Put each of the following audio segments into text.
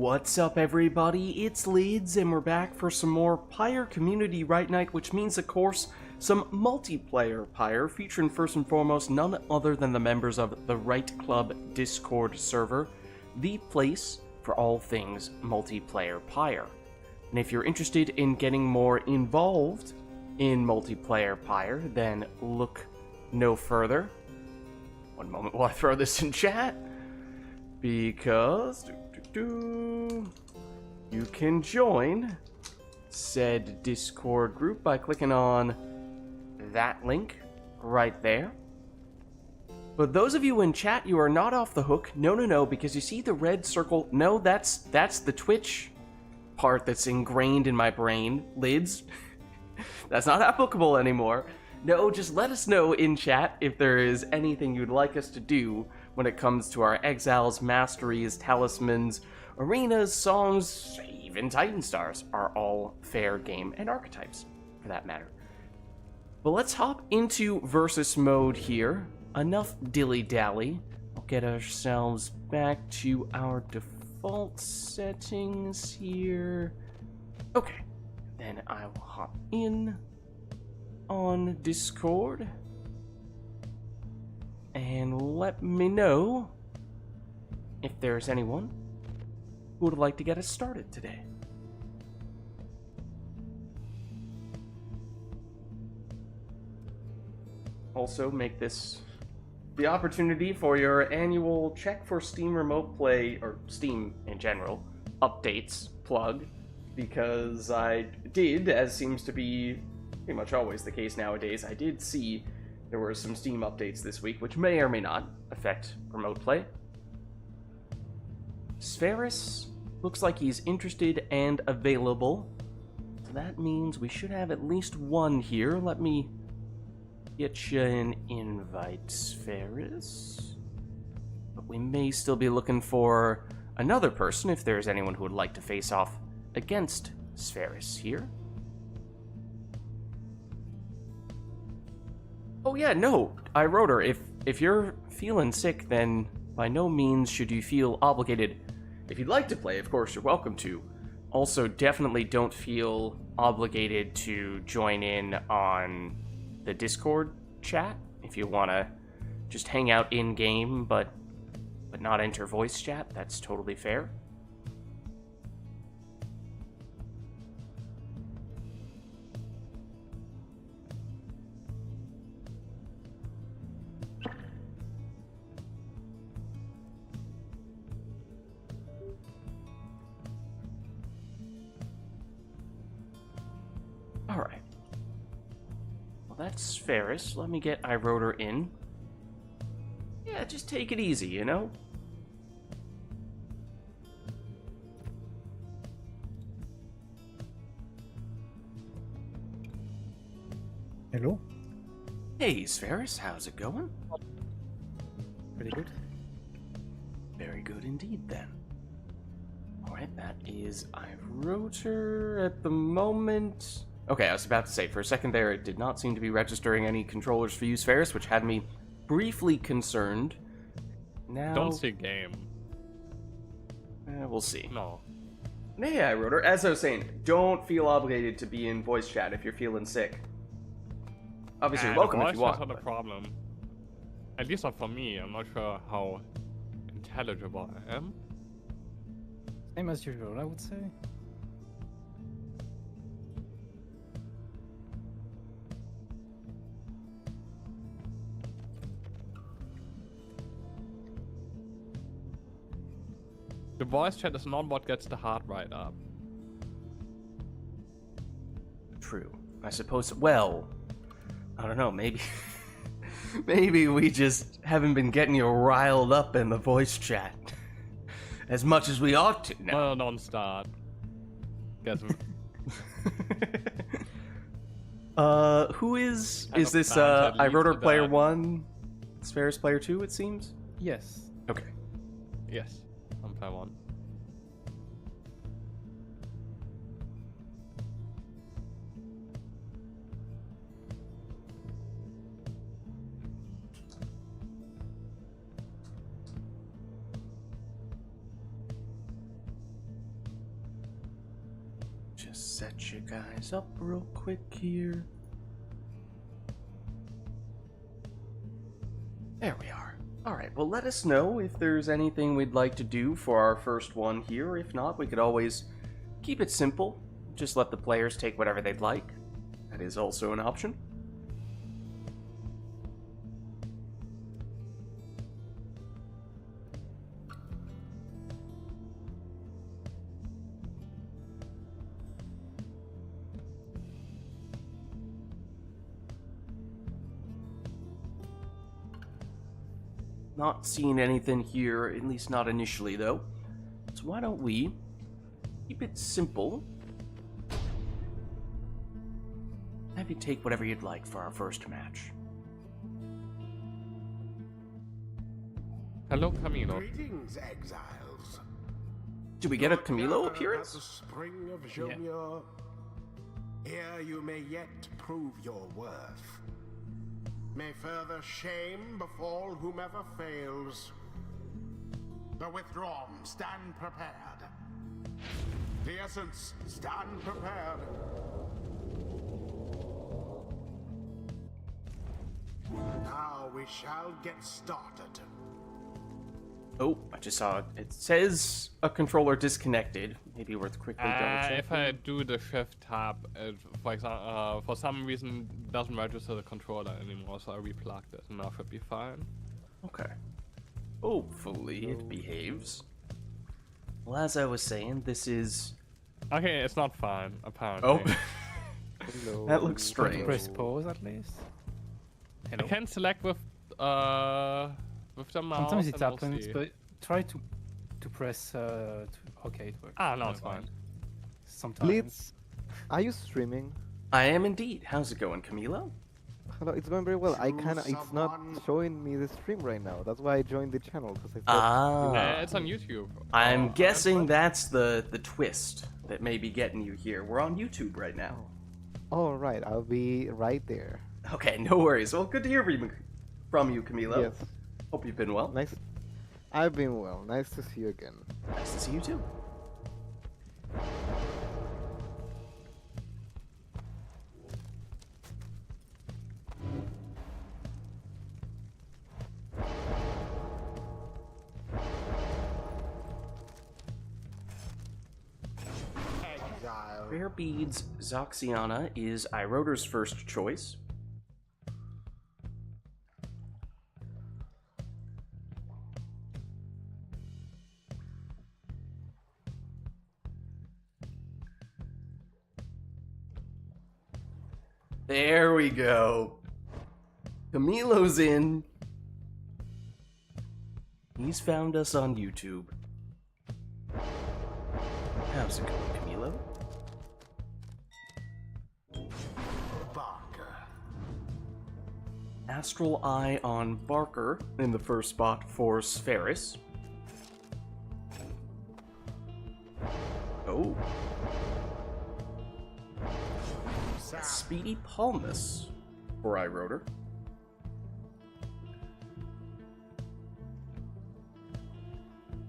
What's up, everybody? It's Lids, and we're back for some more PYRE Community RITE Night, which means, of course, some multiplayer PYRE, featuring first and foremost none other than the members of the RITE Club Discord server, the place for all things multiplayer PYRE. And if you're interested in getting more involved in multiplayer PYRE, then look no further. One moment while I throw this in chat, because you can join said Discord group by clicking on that link right there. But those of you in chat, you are not off the hook. No, because you see the red circle. No, that's the Twitch part that's ingrained in my brain. Lids. That's not applicable anymore. No, just let us know in chat if there is anything you'd like us to do when it comes to our exiles, masteries, talismans, arenas, songs, even Titan Stars are all fair game, and archetypes, for that matter. But let's hop into versus mode here. Enough dilly-dally. We'll get ourselves back to our default settings here. Okay, then I will hop in on Discord and let me know if there's anyone who would like to get us started today. Also, make this the opportunity for your annual check for Steam Remote Play, or Steam in general, updates plug, because I did, as seems to be pretty much always the case nowadays, I did see there were some Steam updates this week, which may or may not affect remote play. Spheris looks like he's interested and available, so that means we should have at least one here. Let me get you an invite, Spheris. But we may still be looking for another person if there's anyone who would like to face off against Spheris here. Oh yeah, no, I wrote her. If you're feeling sick, then by no means should you feel obligated. If you'd like to play, of course, you're welcome to. Also, definitely don't feel obligated to join in on the Discord chat if you want to just hang out in-game, but not enter voice chat. That's totally fair. Alright. Well, that's Ferris. Let me get iRotor in. Yeah, just take it easy, you know? Hello? Hey, Spheris, how's it going? Pretty good. Very good indeed, then. Alright, that is iRotor at the moment. Okay, I was about to say, for a second there, it did not seem to be registering any controllers for you, Spheris, which had me briefly concerned. Now... Don't say game. We'll see. No. Yeah, iRotor, as I was saying, don't feel obligated to be in voice chat if you're feeling sick. Obviously, you're welcome if you want. That's not a problem. At least not for me. I'm not sure how intelligible I am. Same as usual, I would say. The voice chat is not what gets the heart rate up. True. I suppose, well, I don't know, maybe... maybe we just haven't been getting you riled up in the voice chat as much as we ought to. No. Well, non-start. Guess who is this, iRotor player 1? Spheris player 2, it seems? Yes. Okay. Yes. I'm player 1. Just set you guys up real quick here. There we are. Alright, well let us know if there's anything we'd like to do for our first one here. If not, we could always keep it simple. Just let the players take whatever they'd like. That is also an option. Not seeing anything here, at least not initially though. So why don't we keep it simple? Have you take whatever you'd like for our first match. Hello, Camilo. Greetings, exiles. Do we get a You're Camilo gathered appearance? at the spring of Jomia. Here you may yet prove your worth. May further shame befall whomever fails. The withdrawn, stand prepared. The essence, stand prepared. Now we shall get started. Oh, I just saw it. It says a controller disconnected. Maybe worth quickly double checking. If I do the shift tab, it, for example, for some reason doesn't register the controller anymore, so I replugged it, and now should be fine. Okay. Hopefully it behaves. Well, as I was saying, this is... Okay, it's not fine, apparently. Oh. Hello. That looks Can you strange. press pause at least? I Hello. can select with the mouse. Sometimes it and we'll happens, see. but try to press. Okay, it works. Ah, no, Never it's fine. mind. Sometimes. Blitz, are you streaming? I am indeed. How's it going, Camilo? Hello, it's going very well. Choose It's not someone. showing me the stream right now. That's why I joined the channel because I thought. Ah. It's on YouTube. I'm Oh, guessing and- that's the twist that may be getting you here. We're on YouTube right now. All right, I'll be right there. Okay, no worries. Well, good to hear from you, Camilo. Yes, Hope you've been well. nice. I've been well. Nice to see you again. Nice to see you too. Exile. Rare Beads Zoxiana is Iroder's first choice. There we go. Camilo's in. He's found us on YouTube. How's it going, Camilo? Barker. Astral Eye on Barker in the first spot for Spheris. Oh. Sam. Speedy Palmus for iRotor.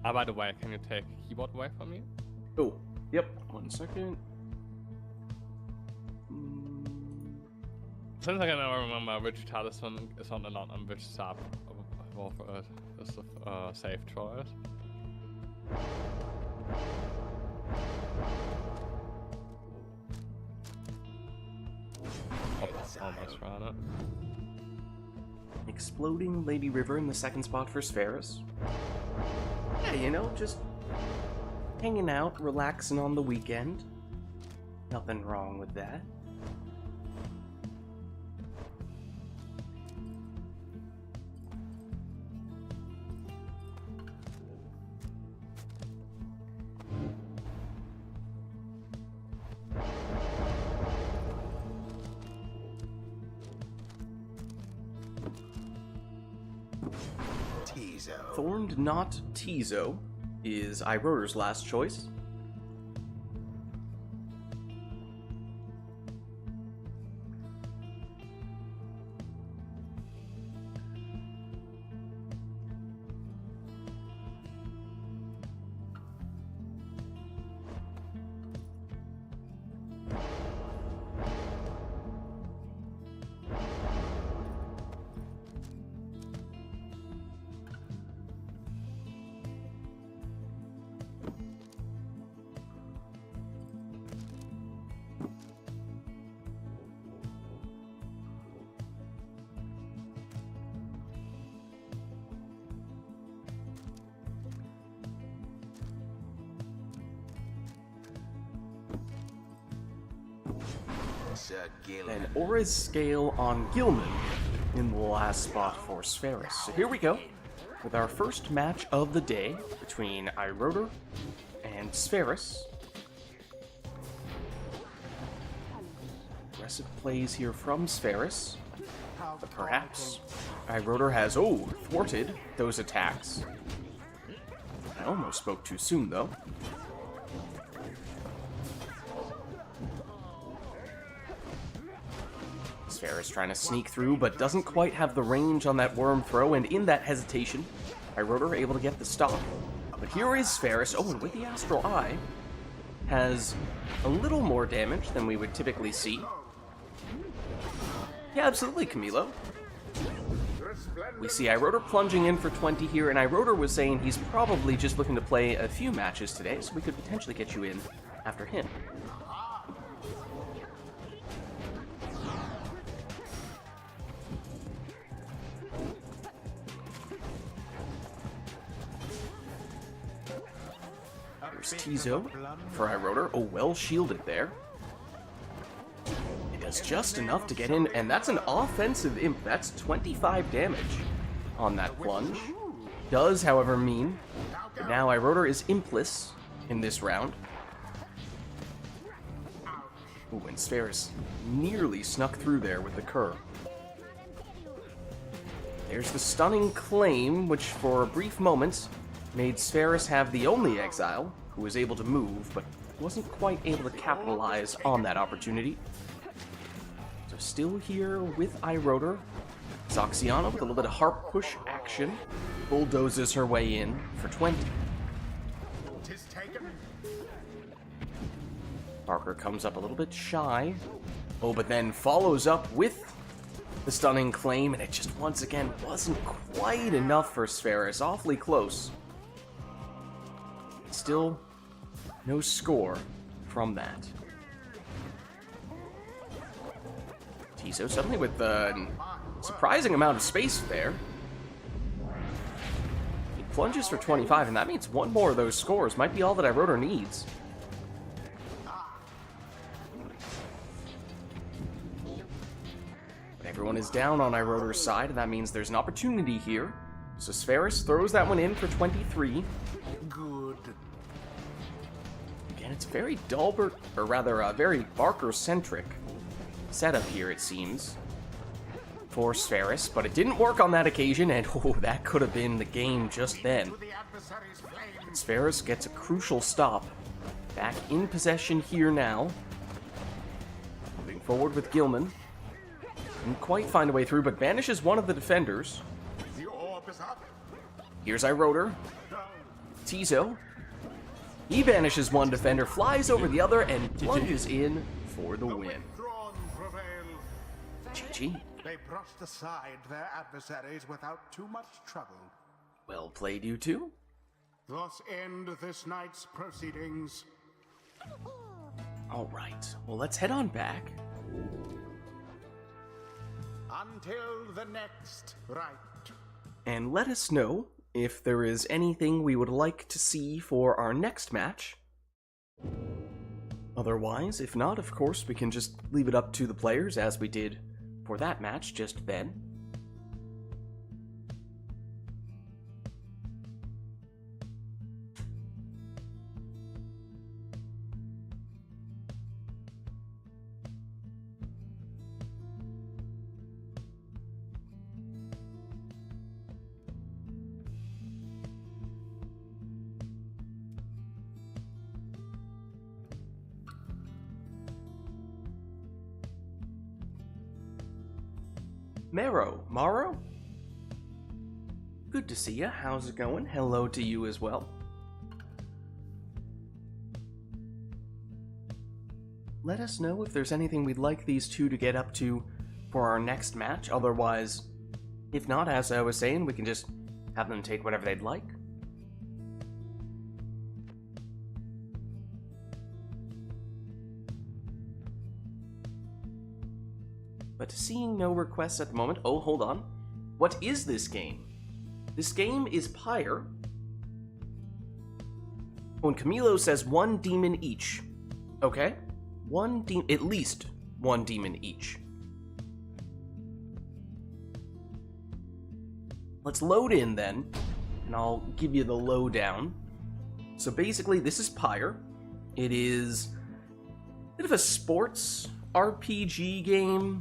Ah, by the way, can you take keyboard away from me? Oh, yep. 1 second. Mm, Since I can never remember which talisman is on allowed and which sub of it is a safe choice. Almost ran it. Exploding Lady River in the second spot for Spheris. Yeah, you know, just hanging out, relaxing on the weekend. Nothing wrong with that. Tizo. Thorned Knot Tizo is iRotor's last choice. Sir Gil. And Aura's scale on Gilman in the last spot for Spheris. So here we go with our first match of the day between iRotor and Spheris. Aggressive plays here from Spheris, but perhaps iRotor has, thwarted those attacks. I almost spoke too soon, though. Spheris trying to sneak through, but doesn't quite have the range on that worm throw, and in that hesitation, iRotor able to get the stop. But here is Spheris, and with the Astral Eye, has a little more damage than we would typically see. Yeah, absolutely, Camilo. We see iRotor plunging in for 20 here, and iRotor was saying he's probably just looking to play a few matches today, so we could potentially get you in after him. There's Tizo for iRotor. Well shielded there. It does just enough to get in, and that's an offensive imp. That's 25 damage on that plunge. Does, however, mean that now iRotor is impless in this round. And Spheris nearly snuck through there with the curve. There's the stunning claim, which for a brief moment made Spheris have the only exile who was able to move, but wasn't quite able to capitalize on that opportunity. So still here with iRotor. Zoxiana with a little bit of harp push action bulldozes her way in for 20. Parker comes up a little bit shy. But then follows up with the stunning claim, and it just once again wasn't quite enough for Spheris. Awfully close. Still no score from that. Tizo suddenly with a surprising amount of space there. He plunges for 25, and that means one more of those scores might be all that iRotor needs. But everyone is down on iRotor's side, and that means there's an opportunity here. So Spheris throws that one in for 23. Good. Again, it's very Dalbert, or rather, very Barker-centric setup here, it seems, for Spheris, but it didn't work on that occasion, and that could have been the game just then. But Spheris gets a crucial stop. Back in possession here now. Moving forward with Gilman. Didn't quite find a way through, but banishes one of the defenders. Here's iRotor. Tizo. He banishes one defender, flies over the other, and plunges in for the win. GG. They brushed aside their adversaries without too much trouble. Well played, you two. Thus end this night's proceedings. Alright, well let's head on back. Until the next RITE. And let us know if there is anything we would like to see for our next match. Otherwise, if not, of course, we can just leave it up to the players as we did for that match just then. Maro? Good to see ya. How's it going? Hello to you as well. Let us know if there's anything we'd like these two to get up to for our next match. Otherwise, if not, as I was saying, we can just have them take whatever they'd like. But seeing no requests at the moment... Oh, hold on. What is this game? This game is PYRE. Oh, and Camilo says 1 demon each. Okay. at least one demon each. Let's load in then, and I'll give you the lowdown. So basically, this is PYRE. It is a bit of a sports RPG game,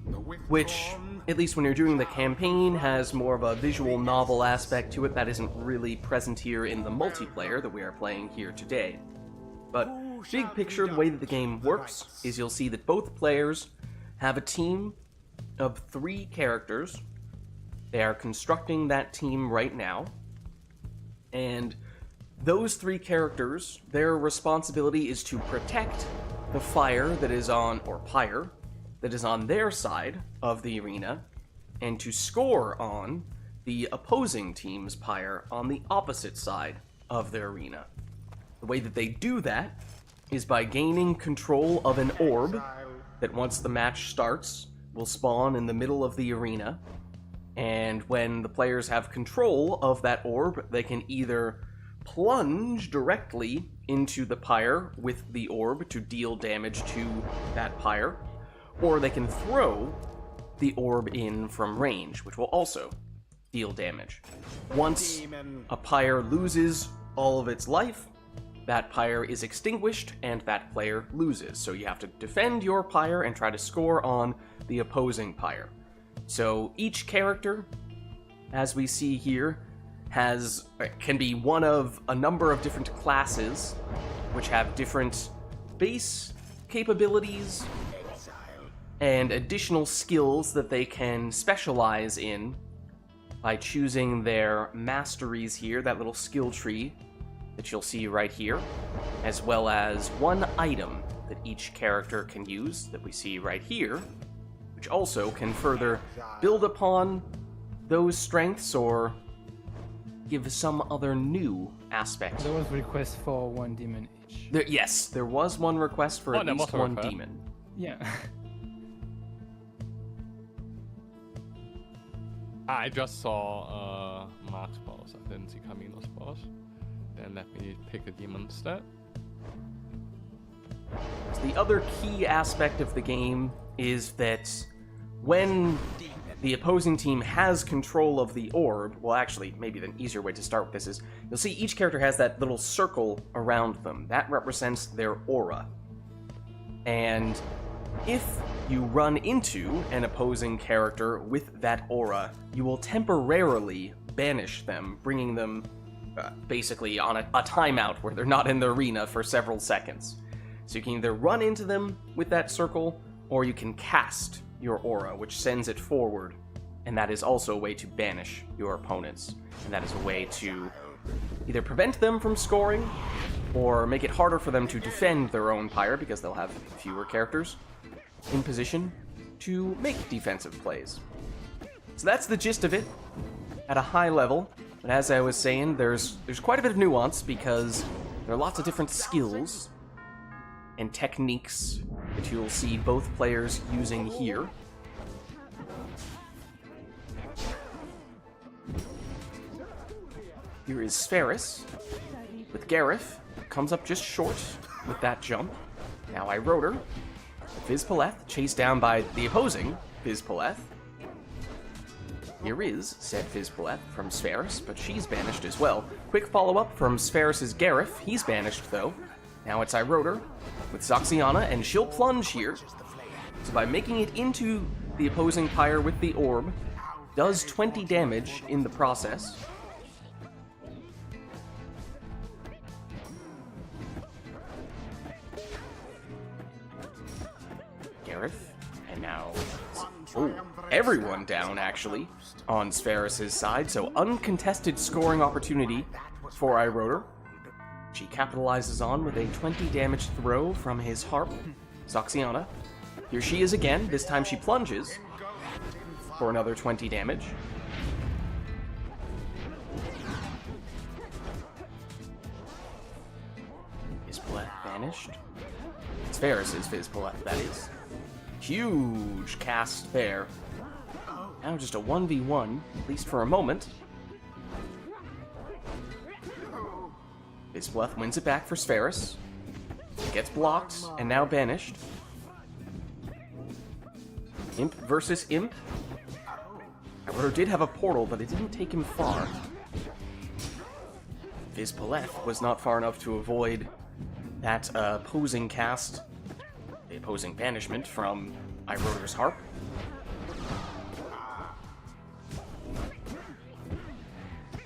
which, at least when you're doing the campaign, has more of a visual novel aspect to it that isn't really present here in the multiplayer that we are playing here today. But big picture, the way that the game works is you'll see that both players have a team of 3 characters. They are constructing that team right now, and those 3 characters, their responsibility is to protect the fire that is on, or PYRE, that is on their side of the arena, and to score on the opposing team's PYRE on the opposite side of their arena. The way that they do that is by gaining control of an orb that once the match starts will spawn in the middle of the arena, and when the players have control of that orb, they can either plunge directly into the PYRE with the orb to deal damage to that PYRE, or they can throw the orb in from range, which will also deal damage. Once a PYRE loses all of its life, that PYRE is extinguished and that player loses. So you have to defend your PYRE and try to score on the opposing PYRE. So each character, as we see here, can be one of a number of different classes, which have different base capabilities and additional skills that they can specialize in by choosing their masteries here, that little skill tree that you'll see right here, as well as one item that each character can use that we see right here, which also can further build upon those strengths or give some other new aspect. There was a request for 1 demon each. Yes, there was one request for at there least was a one request. demon. Yeah. I just saw Mark's boss. I didn't see Camino's boss. Then let me pick a demon instead. So the other key aspect of the game is that when the opposing team has control of the orb, well actually, maybe the easier way to start with this is, you'll see each character has that little circle around them. That represents their aura. And if you run into an opposing character with that aura, you will temporarily banish them, bringing them basically on a timeout where they're not in the arena for several seconds. So you can either run into them with that circle, or you can cast your aura, which sends it forward, and that is also a way to banish your opponents. And that is a way to either prevent them from scoring, or make it harder for them to defend their own PYRE, because they'll have fewer characters in position to make defensive plays. So that's the gist of it, at a high level. But as I was saying, there's quite a bit of nuance, because there are lots of different skills and techniques that you'll see both players using here. Here is Spheris with Gareth, comes up just short with that jump. Now Iroder, Fizzpaleth, chased down by the opposing Fizzpaleth. Here is said Fizzpaleth from Spheris, but she's banished as well. Quick follow-up from Spheris' Gareth, he's banished though. Now it's Iroder with Zoxiana, and she'll plunge here. So by making it into the opposing PYRE with the orb, does 20 damage in the process. Gareth, and now everyone down actually on Spheris' side, so uncontested scoring opportunity for Iroder. She capitalizes on with a 20 damage throw from his harp, Zoxiana. Here she is again, this time she plunges for another 20 damage. Fizzpaleth banished. It's Ferris's Fizzpaleth, that is. Huge cast there. Now just a 1v1, at least for a moment. Fizzpaleth wins it back for Spheris. Gets blocked, and now banished. Imp versus Imp. Iroder did have a portal, but it didn't take him far. Vizpaleth was not far enough to avoid that opposing cast, the opposing banishment from Iroder's Harp.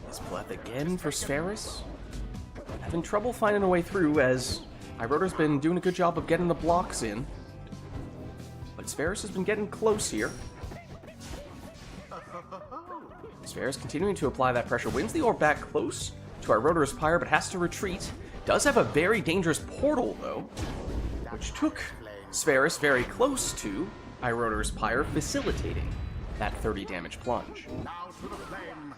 Vizpaleth again for Spheris. Having trouble finding a way through as Iroder's been doing a good job of getting the blocks in. But Spheris has been getting close here. Spheris continuing to apply that pressure, wins the orb back close to Iroder's Pyre, but has to retreat. Does have a very dangerous portal, though, which took Spheris very close to Iroder's Pyre, facilitating that 30 damage plunge. Now to the flame.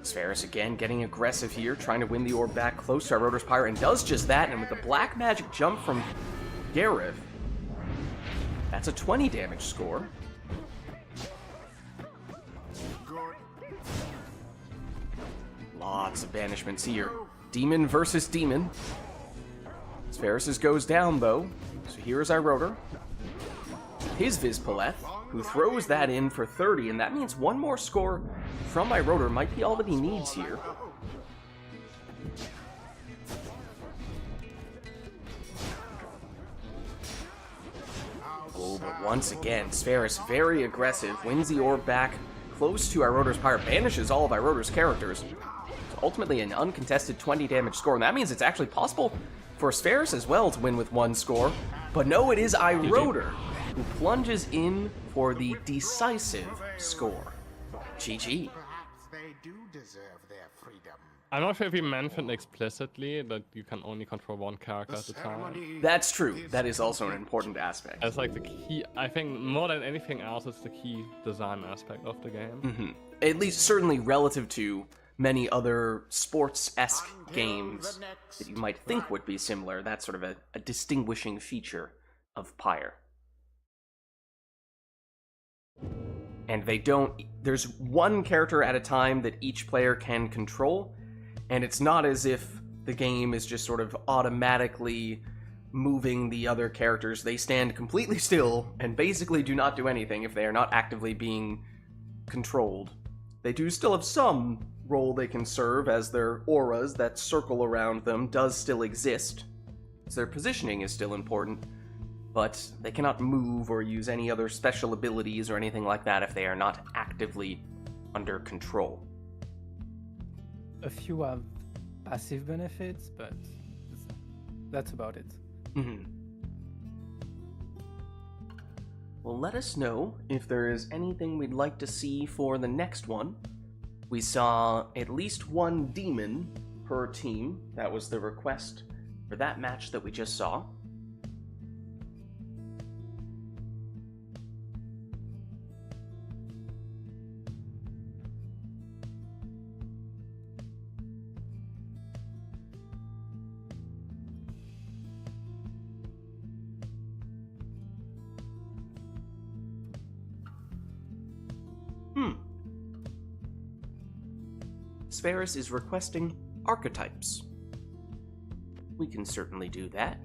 Spheris again getting aggressive here, trying to win the orb back close to Iroder's Pyre, and does just that, and with the black magic jump from Gareth, that's a 20 damage score. Lots of banishments here. Demon versus demon. Spheris goes down, though. So here's Iroder. His Vizpaleth, who throws that in for 30, and that means one more score from Iroder might be all that he needs here. Oh, but once again, Spheris very aggressive, wins the orb back close to Iroder's Pyre, banishes all of Iroder's characters. Ultimately an uncontested 20 damage score, and that means it's actually possible for Spheris as well to win with one score. But no, it is Iroder who plunges in for the decisive score. GG. Perhaps they do deserve their freedom. I'm not sure if he mentioned explicitly that you can only control one character at a time. That's true. That is also an important aspect. That's like the key, I think more than anything else, it's the key design aspect of the game. At least certainly relative to many other sports-esque games that you might think would be similar. That's sort of a distinguishing feature of PYRE. And they don't... There's one character at a time that each player can control, and it's not as if the game is just sort of automatically moving the other characters. They stand completely still and basically do not do anything if they are not actively being controlled. They do still have some role they can serve, as their auras that circle around them does still exist. So their positioning is still important, but they cannot move or use any other special abilities or anything like that if they are not actively under control. A few have passive benefits, but that's about it. Well, let us know if there is anything we'd like to see for the next one. We saw at least one demon per team. That was the request for that match that we just saw. Spheris is requesting archetypes. We can certainly do that.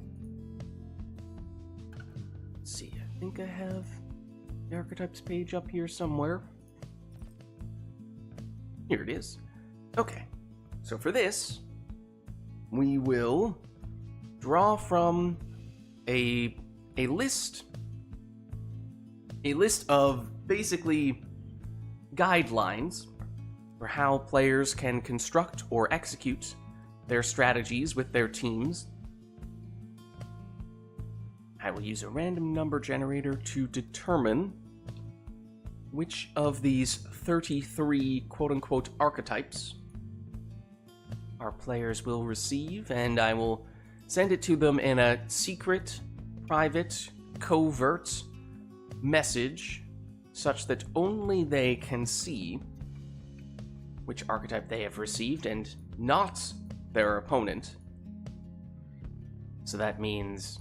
Let's see, I think I have the archetypes page up here somewhere. Here it is. Okay, so for this, we will draw from a list of basically guidelines for how players can construct or execute their strategies with their teams. I will use a random number generator to determine which of these 33 quote-unquote archetypes our players will receive, and I will send it to them in a secret, private, covert message such that only they can see which archetype they have received and not their opponent. So that means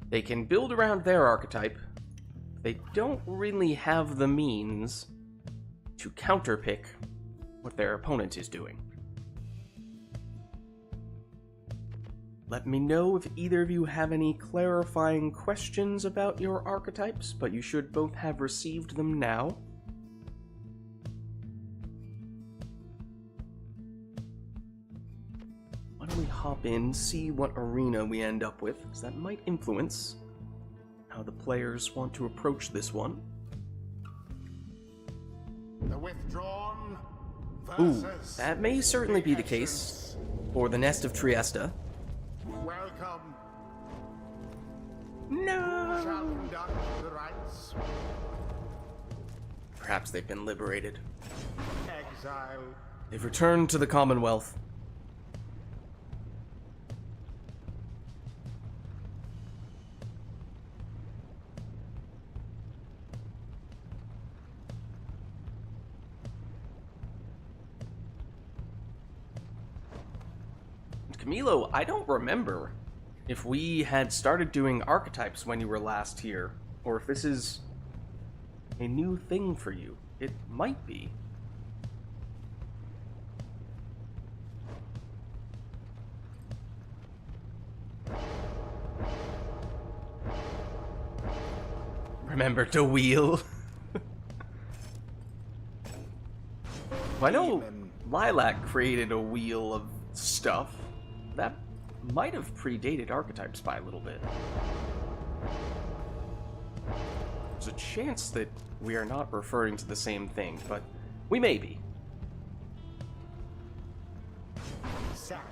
they can build around their archetype. They don't really have the means to counterpick what their opponent is doing. let me know if either of you have any clarifying questions about your archetypes, but you should both have received them now. Why don't we hop in, see what arena we end up with, because that might influence how the players want to approach this one. The withdrawn Ooh, versus that may certainly be the essence. case for the Nest of Trieste. Welcome. No! Shall conduct the rites. Perhaps they've been liberated. Exile. They've returned to the Commonwealth. Camilo, I don't remember if we had started doing archetypes when you were last here, or if this is a new thing for you. It might be. Remember to wheel. I know Lilac created a wheel of stuff. That might have predated archetypes by a little bit. There's a chance that we are not referring to the same thing, but we may be. Sap.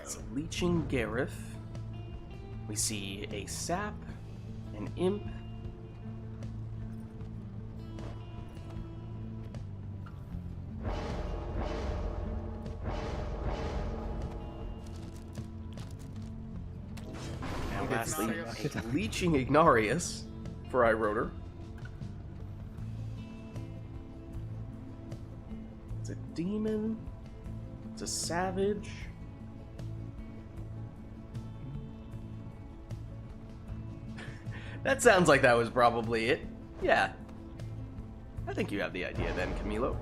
It's Leeching Gareth. We see a sap, an imp. And lastly, a Leeching Ignarius for iRotor. It's a demon. It's a savage. That sounds like that was probably it. Yeah. I think you have the idea then, Camilo.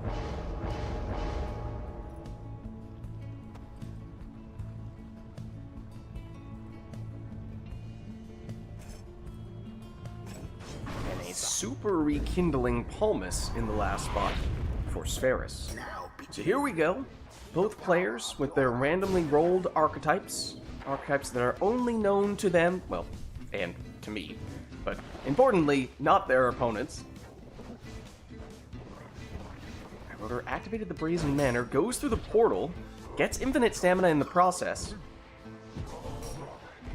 And a super rekindling Palmus in the last spot for Spheris. So here we go. Both players with their randomly rolled archetypes. Archetypes that are only known to them, well, and to me. But importantly, not their opponents. iRotor activated the Brazen Manor, goes through the portal, gets infinite stamina in the process.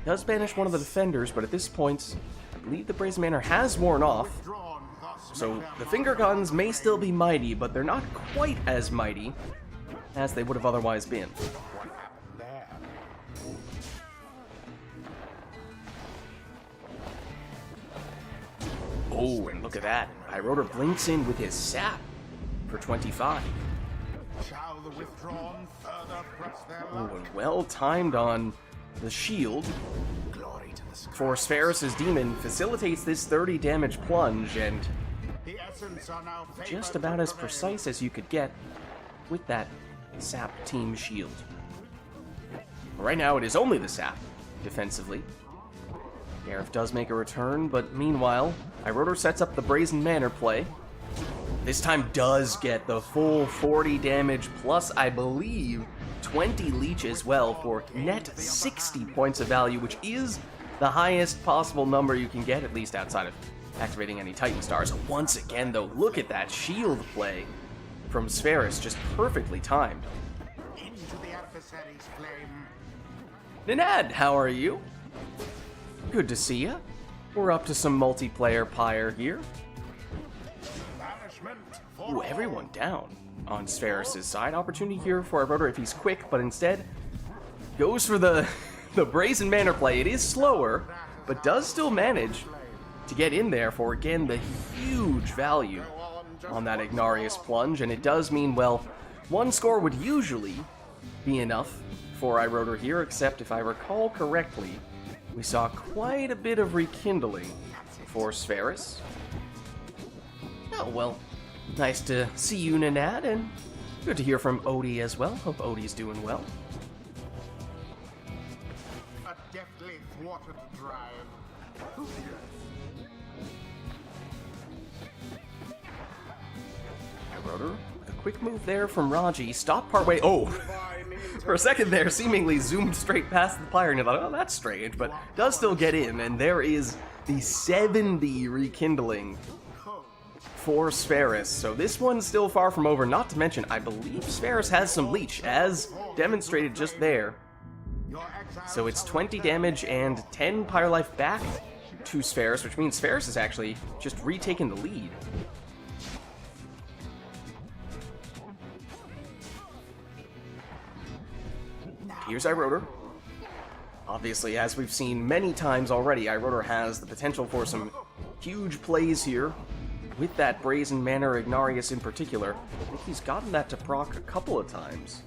Does banish one of the defenders, but at this point, I believe the Brazen Manor has worn off. Withdrawn thus So may the thou finger guns may still be mighty, but they're not quite as mighty as they would have otherwise been. What happened there? Oh, and look at that. iRotor blinks in with his sap for 25. Shall the withdrawn further press their Oh, luck? and well timed on the shield. Glory to the sky. For Spheris' demon facilitates this 30 damage plunge, and The essence are now just favored about to as prevail. precise as you could get with that sap team shield. Right now it is only the sap, defensively. Gareth does make a return, but meanwhile, iRotor sets up the Brazen Manor play. This time does get the full 40 damage, plus I believe 20 leech as well for net 60 points of value, which is the highest possible number you can get, at least outside of activating any Titan Stars. Once again though, look at that shield play from Spheris, just perfectly timed. Into the adversary's flame. Ninad, how are you? Good to see ya. We're up to some multiplayer PYRE here. Banishment for Ooh, all. everyone down on Spheris' side. Opportunity here for iRotor if he's quick, but instead goes for the the Brazen Manor play, it is slower, but does still manage to get in there for, again, the huge value on that Ignarius plunge, and it does mean, well, one score would usually be enough for iRotor here, except if I recall correctly, we saw quite a bit of rekindling for Spheris. Oh, well, nice to see you, Nanad, and good to hear from Odie as well. Hope Odie's doing well. A deftly thwarted drive. iRotor with a quick move there from Raji. Stop partway. Oh, for a second there, seemingly zoomed straight past the pyre, and you thought, oh, that's strange, but does still get in, and there is the 70 rekindling for Spheris. So this one's still far from over, not to mention, I believe Spheris has some leech, as demonstrated just there. So it's 20 damage and 10 pyre life back to Spheris, which means Spheris is actually just retaken the lead. Here's iRotor. Obviously, as we've seen many times already, iRotor has the potential for some huge plays here, with that Brazen Manor Ignarius in particular. I think he's gotten that to proc a couple of times.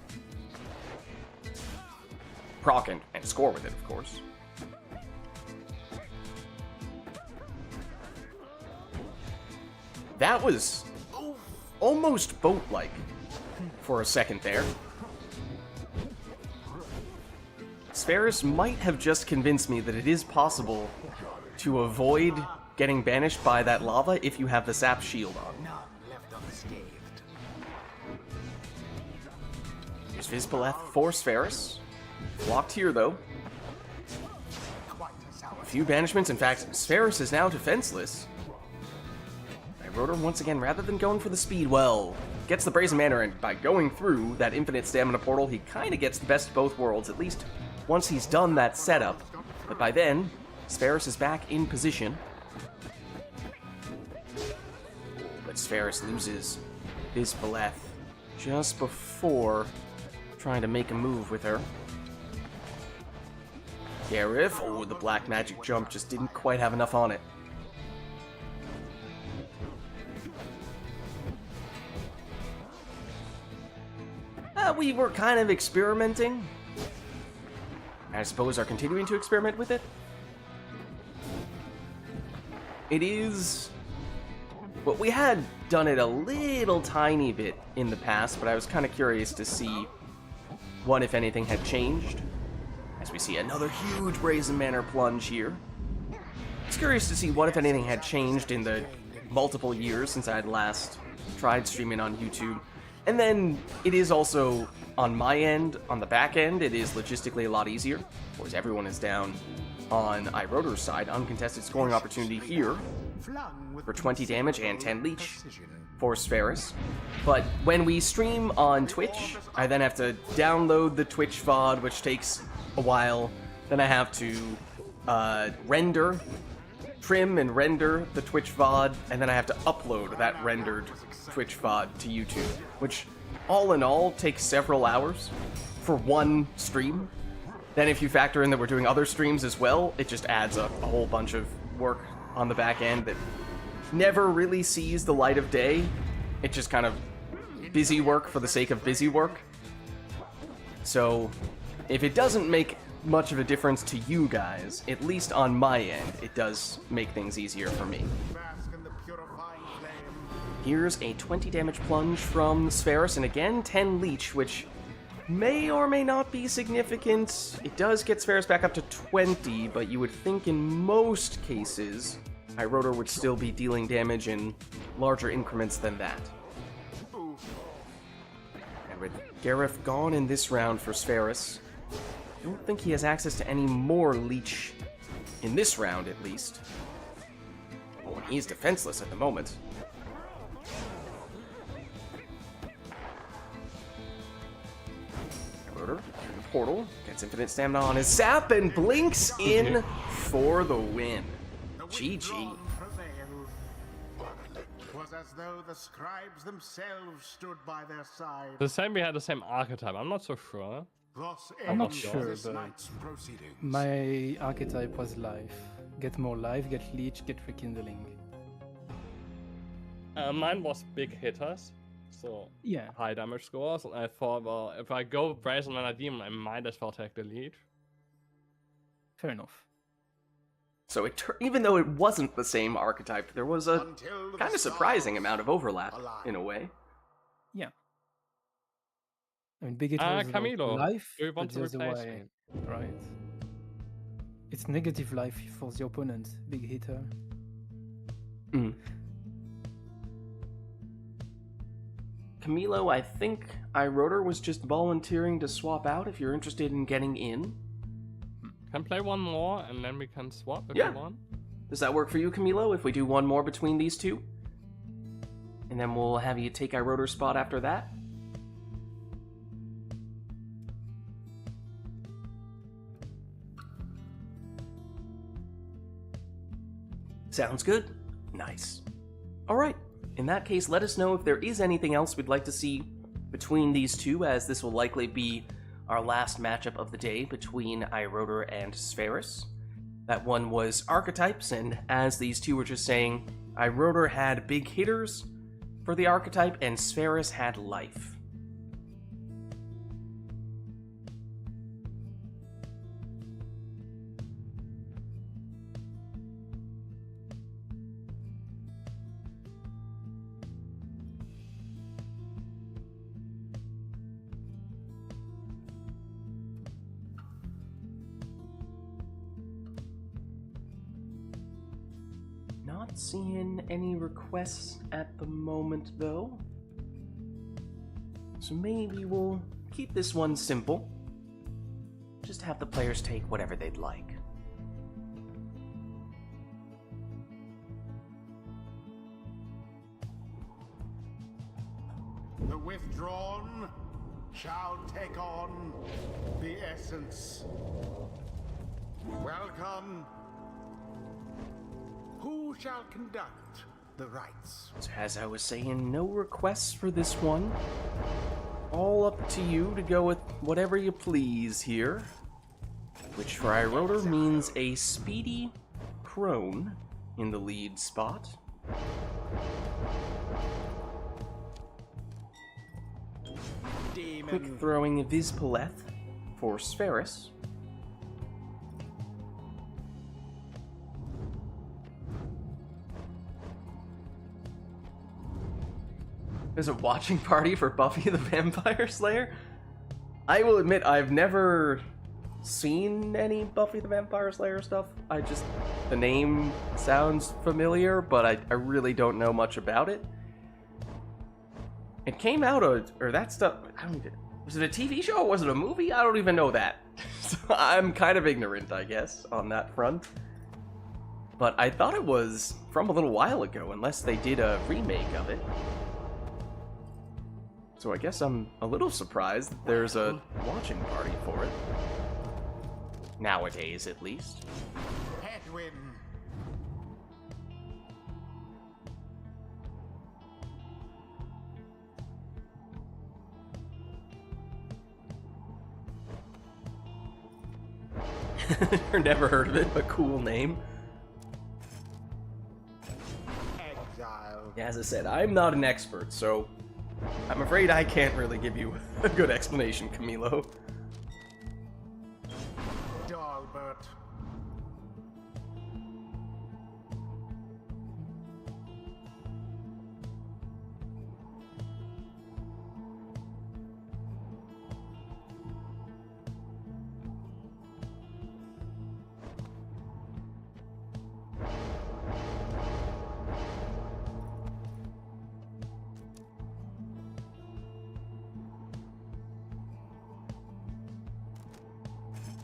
Proc and score with it, of course. That was almost boat-like for a second there. Spheris might have just convinced me that it is possible to avoid getting banished by that lava if you have the sap shield on. None left unscathed. There's Vizpaleth for Spheris. Blocked here, though. A few banishments. In fact, Spheris is now defenseless. iRotor, once again, rather than going for the speed, well, gets the Brazen Manor, and by going through that infinite stamina portal, he kind of gets the best of both worlds, at least once he's done that setup. But by then, Spheris is back in position. But Spheris loses Vizpaleth just before trying to make a move with her. Garif, oh, the black magic jump just didn't quite have enough on it. We were kind of experimenting. I suppose are continuing to experiment with it. It is... well, we had done it a little tiny bit in the past, but I was kind of curious to see what, if anything, had changed. As we see another huge Brazen Manor plunge here. I was curious to see what, if anything, had changed in the multiple years since I had last tried streaming on YouTube. And then it is also, on my end, on the back end, it is logistically a lot easier. Of course, everyone is down on iRotor's side. Uncontested scoring opportunity here for 20 damage and 10 leech for Spheris. But when we stream on Twitch, I then have to download the Twitch VOD, which takes a while. Then I have to trim and render the Twitch VOD, and then I have to upload that rendered Twitch VOD to YouTube, which all in all takes several hours for one stream. Then if you factor in that we're doing other streams as well, it just adds up a whole bunch of work on the back end that never really sees the light of day. It's just kind of busy work for the sake of busy work. So if it doesn't make much of a difference to you guys, at least on my end, it does make things easier for me. Here's a 20 damage plunge from Spheris, and again, 10 leech, which may or may not be significant. It does get Spheris back up to 20, but you would think in most cases, iRotor would still be dealing damage in larger increments than that. And with Garif gone in this round for Spheris, I don't think he has access to any more leech in this round, at least. Oh, and he's defenseless at the moment. Rotor through the portal, gets infinite stamina on his sap, and blinks in for the win. GG. Was as though the scribes themselves stood by their side. The same, we had the same archetype. I'm not so sure. Thus I'm not ends sure, this but night's proceedings. my archetype was life. Get more life, get leech, get rekindling. Mine was big hitters, so Yeah, high damage scores. And I thought, well, if I go Brazen and a Demon, I might as well take the lead. fair enough. So even though it wasn't the same archetype, there was a Until the kind of surprising stars amount of overlap align. in a way. Yeah. I mean, big hitter is about Camilo, life, do you want but to the other replace way, me? right? It's negative life for the opponent, big hitter. Camilo, I think iRotor was just volunteering to swap out if you're interested in getting in. Can play one more and then we can swap if Yeah. you want. Does that work for you, Camilo, if we do one more between these two? And then we'll have you take iRotor's spot after that? Sounds good. Nice. Alright, in that case, let us know if there is anything else we'd like to see between these two, as this will likely be our last matchup of the day between iRotor and Spheris. That one was archetypes, and as these two were just saying, iRotor had big hitters for the archetype, and Spheris had life. Not seeing any requests at the moment, though. So maybe we'll keep this one simple. Just have the players take whatever they'd like. The withdrawn shall take on the essence. Welcome. Who shall conduct the rites? So as I was saying, no requests for this one. All up to you to go with whatever you please here. Which for iRotor means a speedy crone in the lead spot. Quick throwing Vispaleth for Spheris. There's a watching party for Buffy the Vampire Slayer? I will admit, I've never seen any Buffy the Vampire Slayer stuff. The name sounds familiar, but I really don't know much about it. It came out, or that stuff, I don't even, was it a TV show or was it a movie? I don't even know that. So I'm kind of ignorant, I guess, on that front. But I thought it was from a little while ago, unless they did a remake of it. So I guess I'm a little surprised that there's a watching party for it. Nowadays, at least. Headwind. Never heard of it, but cool name. Exile. As I said, I'm not an expert, so I'm afraid I can't really give you a good explanation, Camilo. Dalbert.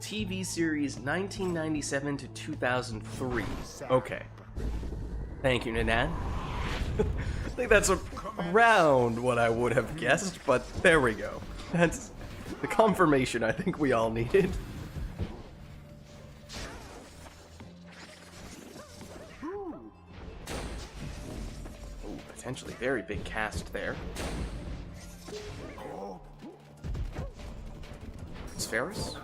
TV series 1997 to 2003. Okay. Thank you, Nanan. I think that's around what I would have guessed, but there we go. That's the confirmation I think we all needed. Ooh, potentially very big cast there. Sferis.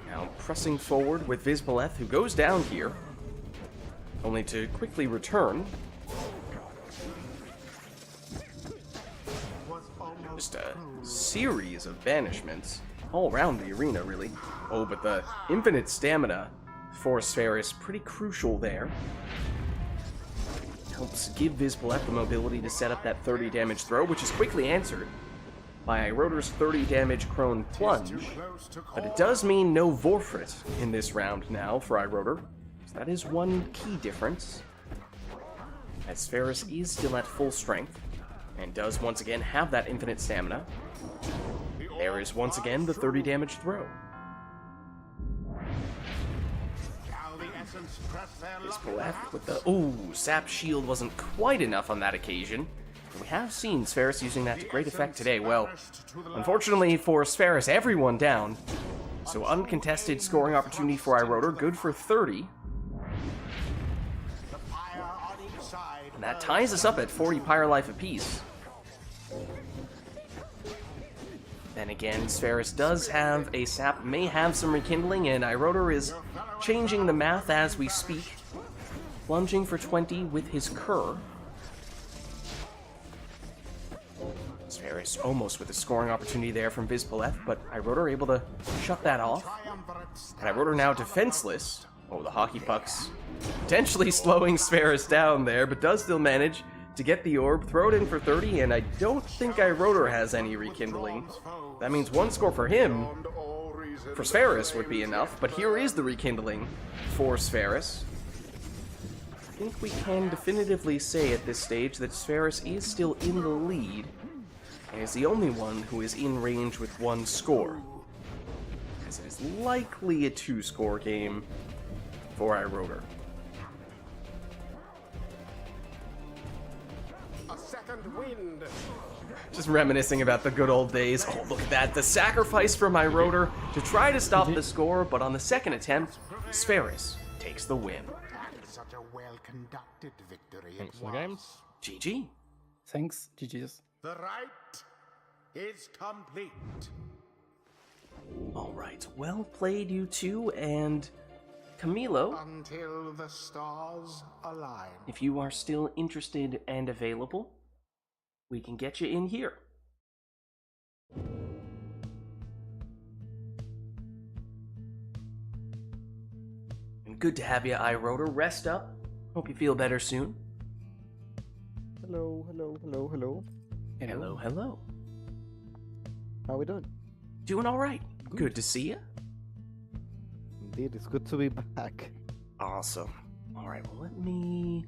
Now pressing forward with Vizboleth, who goes down here, only to quickly return. Just a series of banishments all around the arena, really. Oh, but the infinite stamina for Sferis, pretty crucial there. Helps give Vizboleth the mobility to set up that 30 damage throw, which is quickly answered by Rotor's 30 damage Crone Plunge. But it does mean no Vorfrit in this round now for iRotor. So that is one key difference. As Sferis is still at full strength, and does once again have that infinite stamina. There is once again the 30 damage throw. Vizboleth with the... Ooh, Sap Shield wasn't quite enough on that occasion. We have seen Sferis using that to great effect today. Well, unfortunately for Sferis, everyone down. So uncontested scoring opportunity for iRotor, good for 30. And that ties us up at 40 Pyre Life apiece. Then again, Sferis does have a sap, may have some rekindling, and iRotor is changing the math as we speak. Plunging for 20 with his Cur. Sferis almost with a scoring opportunity there from Vizboleth, but iRotor able to shut that off. And iRotor now defenseless. Oh, the hockey pucks potentially slowing Sferis down there, but does still manage to get the orb, throw it in for 30, and I don't think iRotor has any rekindling. That means one score for him. For Sferis would be enough, but here is the rekindling for Sferis. I think we can definitively say at this stage that Sferis is still in the lead, and is the only one who is in range with one score. As it is likely a 2-score game for iRotor. A second wind. Just reminiscing about the good old days. Oh, look at that. The sacrifice from iRotor to try to stop the score, but on the second attempt, Sferis takes the win. Such a well-conducted victory it Thanks for was. the games. GG. Thanks, GG's. The rite is complete. All right. Well played, you two, and Camilo, Until the stars align. if you are still interested and available, we can get you in here. And good to have you, iRotor. Rest up. Hope you feel better soon. Hello, hello, hello, hello. Hello, hello. How we doing? Doing all right. Good to see you. Indeed, it's good to be back. Awesome. All right, well, let me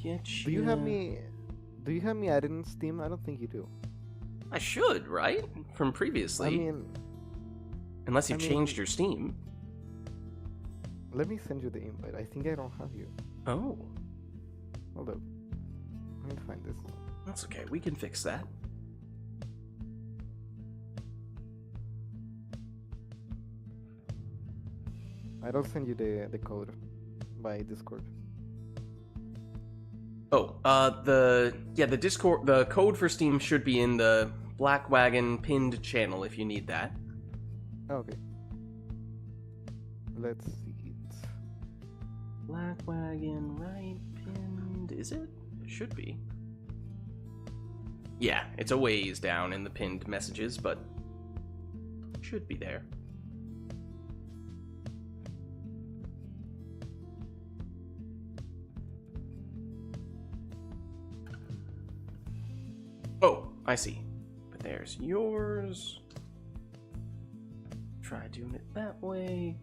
get you... Do you have me added in Steam? I don't think you do. I should, right? From previously. I mean, Unless you've I mean- changed your Steam. let me send you the invite. I think I don't have you. Oh, Hold up. Let me find this. that's okay. We can fix that. I don't send you the code by Discord. Oh, the Discord, the code for Steam should be in the Black Wagon pinned channel if you need that. Oh, okay. Let's see it. Black Wagon, right? Pinned, is it? It should be. Yeah, it's a ways down in the pinned messages, but it should be there. Oh, I see. But there's yours. Try doing it that way.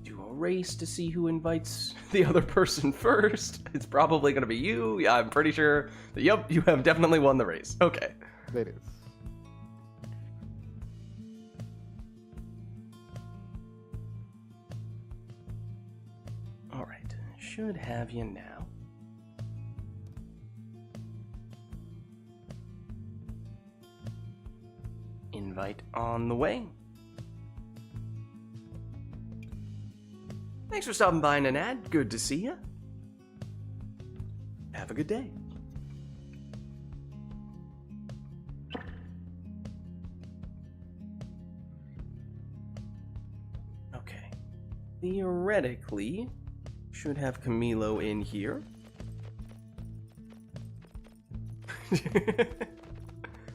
Do a race to see who invites the other person first. It's probably going to be you. Yeah, I'm pretty sure. Yep, you have definitely won the race. Okay. There it is. All right. Should have you now. Invite on the way. Thanks for stopping by, Nanad. Good to see you. Have a good day. theoretically should have Camilo in here.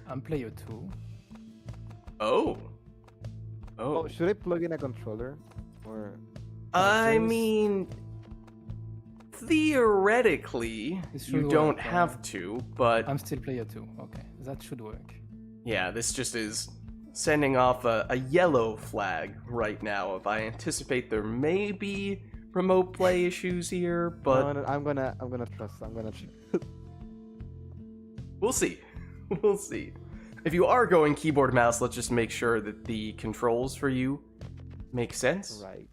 I'm player 2. Oh. Oh, should I plug in a controller? Or I First- mean, theoretically, It should you don't work, have to, but I'm still player 2. Okay, that should work. yeah, this just is sending off a yellow flag right now. If I anticipate there may be remote play issues here, but no, I'm gonna trust. we'll see. We'll see. If you are going keyboard mouse, let's just make sure that the controls for you make sense. Right.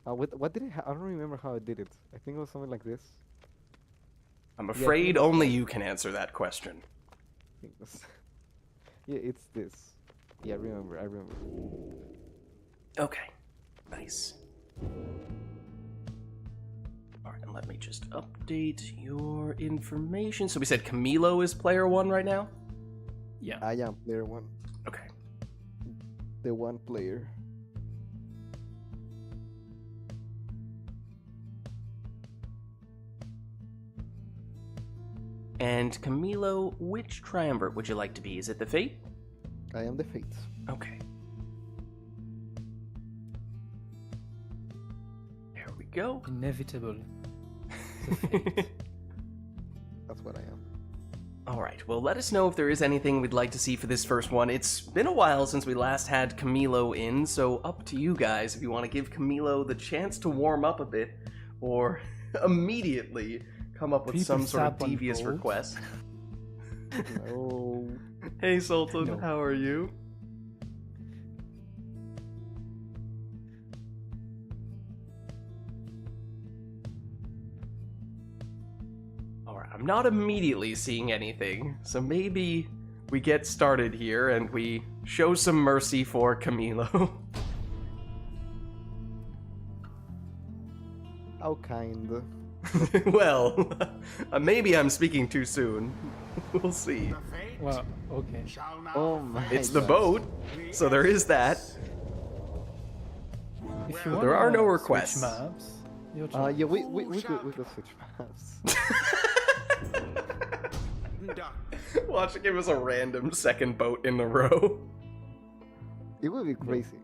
What did I don't remember how I did it. I think it was something like this. I'm I afraid think- only you can answer that question. I think it was... yeah, it's this. Yeah, I remember. Okay, nice. Alright, and let me just update your information. So we said Camilo is player 1 right now? Yeah. I am player 1. Okay. The one player. And Camilo, which triumvirate would you like to be? Is it the Fate? I am the fate. Okay. There we go. Inevitable. That's what I am. Alright, well, let us know if there is anything we'd like to see for this first one. It's been a while since we last had Camilo in, so up to you guys if you want to give Camilo the chance to warm up a bit, or immediately come up with People some sort of sap on devious gold. request. Oh. Hey Sultan, No. how are you? Alright, I'm not immediately seeing anything, so maybe we get started here and we show some mercy for Camilo. How kind. Well, maybe I'm speaking too soon. We'll see. The fate Well, okay. shall now Oh my It's the God. boat, so there is that. If you There are wanna no switch requests. Maps, your choice. Yeah, we could switch maps. Duck. Watch it give us a random second boat in a row. It would be crazy.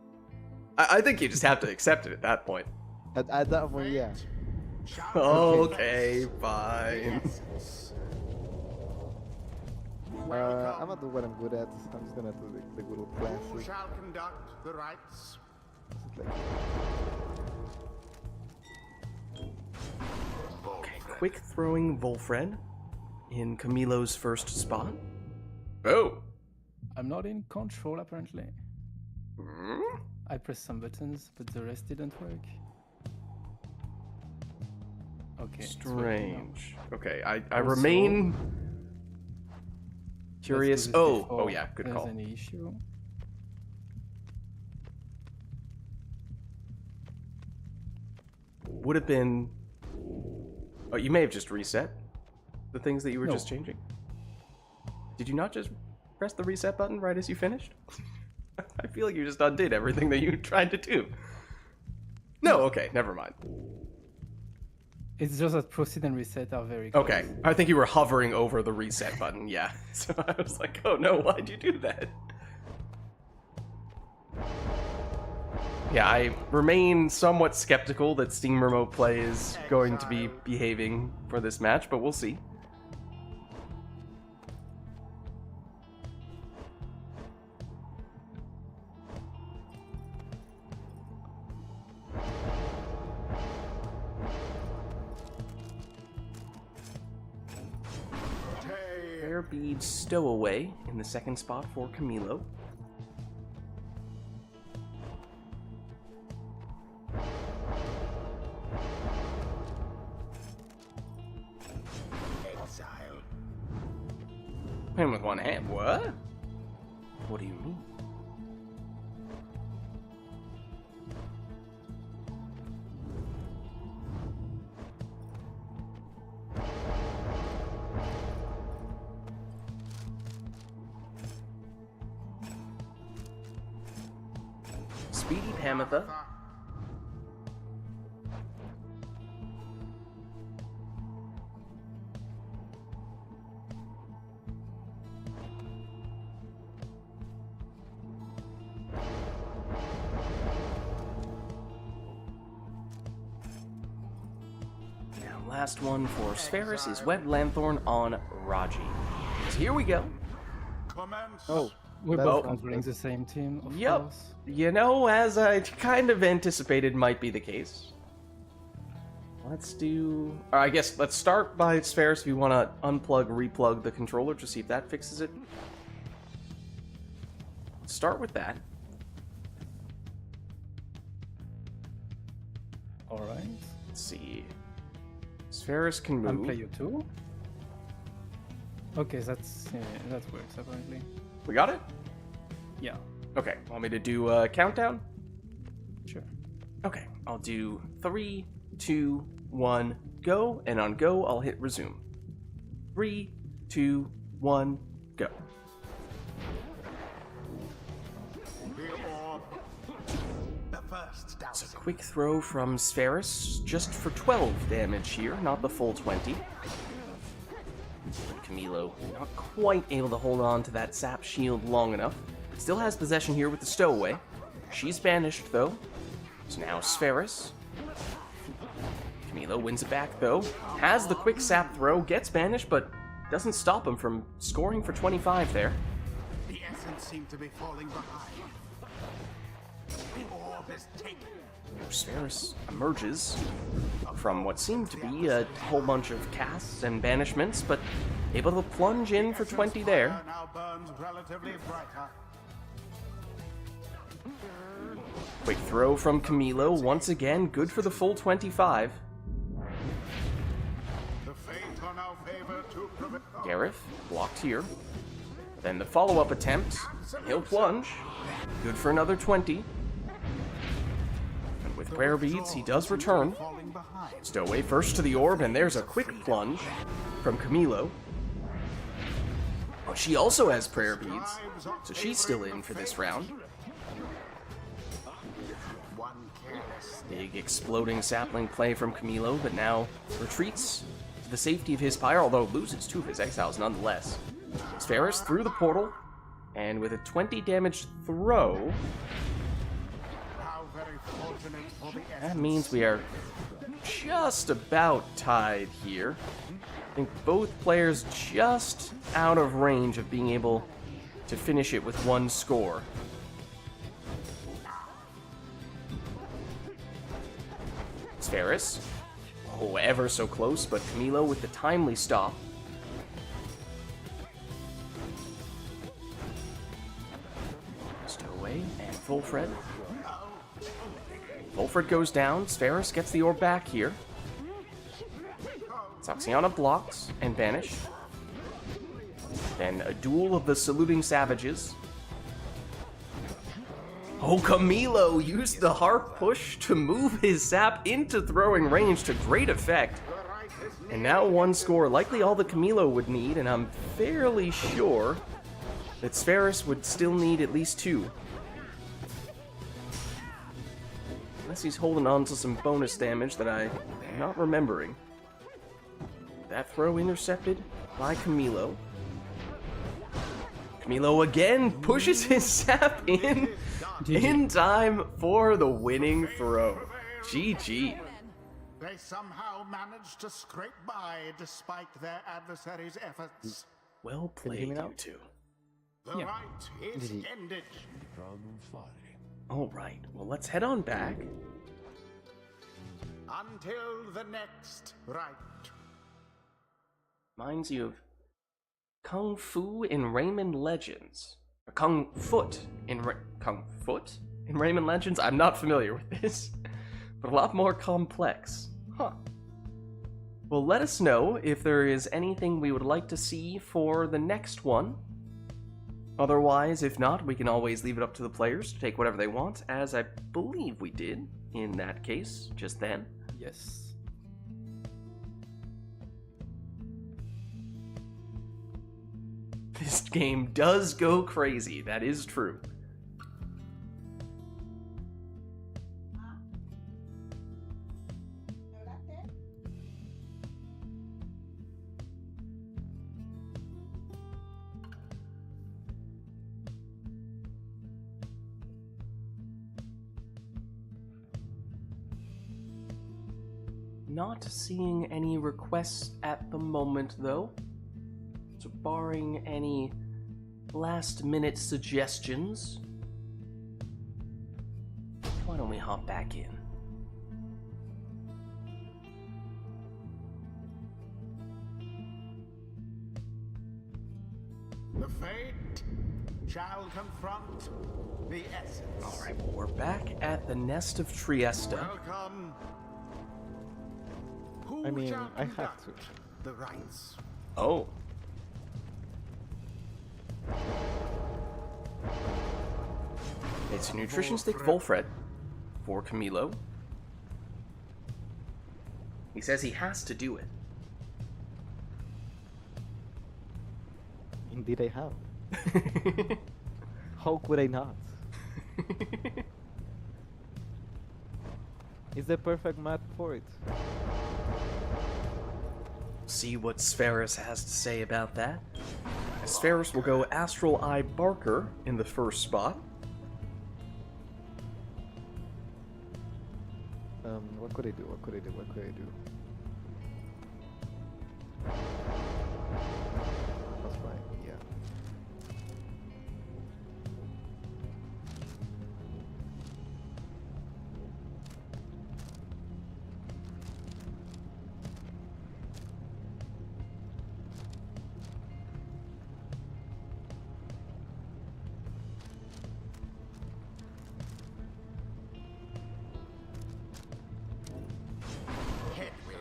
I think you just have to accept it at that point. At that point, yeah. Shall Okay, fine. Yes. I'm Welcome. gonna do what I'm good at. I'm just gonna do the good old Who classic. shall conduct the rites? Like, Okay, quick throwing Volfred in Camilo's first spot. Oh. I'm not in control apparently. Hmm? I pressed some buttons, but the rest didn't work. Okay. it's working now. Strange. Okay, I Also, remain Let's do curious. this Oh, before yeah, good there's call. any issue. Would have been. Oh, you may have just reset the things that you were No. just changing. Did you not just press the reset button right as you finished? I feel like you just undid everything that you tried to do. No, okay, never mind. It's just that proceed and reset are very close. Okay, I think you were hovering over the reset button, yeah. So I was like, oh no, why'd you do that? Yeah, I remain somewhat skeptical that Steam Remote Play is going to be behaving for this match, but we'll see. Rare bead stowaway in the second spot for Camilo. Exile. Him with one hand. What? What do you mean? Speedy Pamitha. Last one for Spheris is Web Lanthorn on Raji. So here we go. Commence. Oh, We're That's both not controlling the same team, of Yep. course. You know, as I kind of anticipated might be the case. Let's do... Or I guess let's start by Spheris if you want to unplug, replug the controller to see if that fixes it. Let's start with that. Alright. Let's see. Spheris can move. And player 2? Okay, that's that works apparently. We got it? Yeah, Okay, want me to do a countdown? sure. Okay, I'll do 3, 2, 1, go, and on go, I'll hit resume. 3, 2, 1, go. The orb. The first It's a dowsing. quick throw from Spheris, just for 12 damage here, not the full 20. Camilo not quite able to hold on to that sap shield long enough. Still has possession here with the stowaway. She's banished, though. So now Spheris. Camilo wins it back, though. Has the quick sap throw, gets banished, but doesn't stop him from scoring for 25 there. The essence seemed to be falling behind. The orb is taken. Spheris emerges from what seemed to be a whole bunch of casts and banishments, but able to plunge in for 20 there. Fire now burns relatively brighter. Quick throw from Camilo, once again, good for the full 25. The faint are now favored to prevent. Gareth, blocked here. Then the follow-up attempt, he'll plunge. Good for another 20. And with prayer beads, he does return. Falling behind. Stowaway first to the orb, and there's a quick plunge from Camilo. Oh, she also has prayer beads, so she's still in for this round. One careless. Big exploding sapling play from Camilo, but now retreats to the safety of his pyre, although loses 2 of his exiles nonetheless. Spheris through the portal, and with a 20 damage throw, How very fortunate for the that essence. means we are just about tied here. I think both players just out of range of being able to finish it with 1 score. Spheris. Oh, ever so close, but Camilo with the timely stop. Stowaway and Fulfred. Fulfred goes down. Spheris gets the orb back here. Saxiana blocks and banished. Then a duel of the saluting savages. Oh, Camilo used the harp push to move his sap into throwing range to great effect. And now 1 score, likely all that Camilo would need, and I'm fairly sure that Spheris would still need at least 2. Unless he's holding on to some bonus damage that I'm not remembering. That throw intercepted by Camilo. Camilo again pushes his sap in time for the winning throw. GG. They somehow managed to scrape by despite their adversaries' efforts. Well played, hear me now? you two. The Yeah. right is ended. All right, well, let's head on back. Until the next rite. Reminds you of Kung Fu in Rayman Legends. Or Kung Foot in Kung Foot in Rayman Legends? I'm not familiar with this, but a lot more complex. Huh. Well, let us know if there is anything we would like to see for the next one. Otherwise, if not, we can always leave it up to the players to take whatever they want, as I believe we did in that case just then. Yes. This game does go crazy, that is true. Not seeing any requests at the moment, though. So, barring any last-minute suggestions, why don't we hop back in? The fate shall confront the essence. Alright, well, we're back at the Nest of Trieste. Welcome. Who I mean, shall I have conduct to. the rites? Oh. It's a nutrition stick Volfred for Camilo. He says he has to do it. Indeed I have. How could I not? It's the perfect map for it. See what Spheris has to say about that. Spheris will go Astral Eye Barker in the first spot. What could I do? What could I do? What could I do? That's fine, yeah.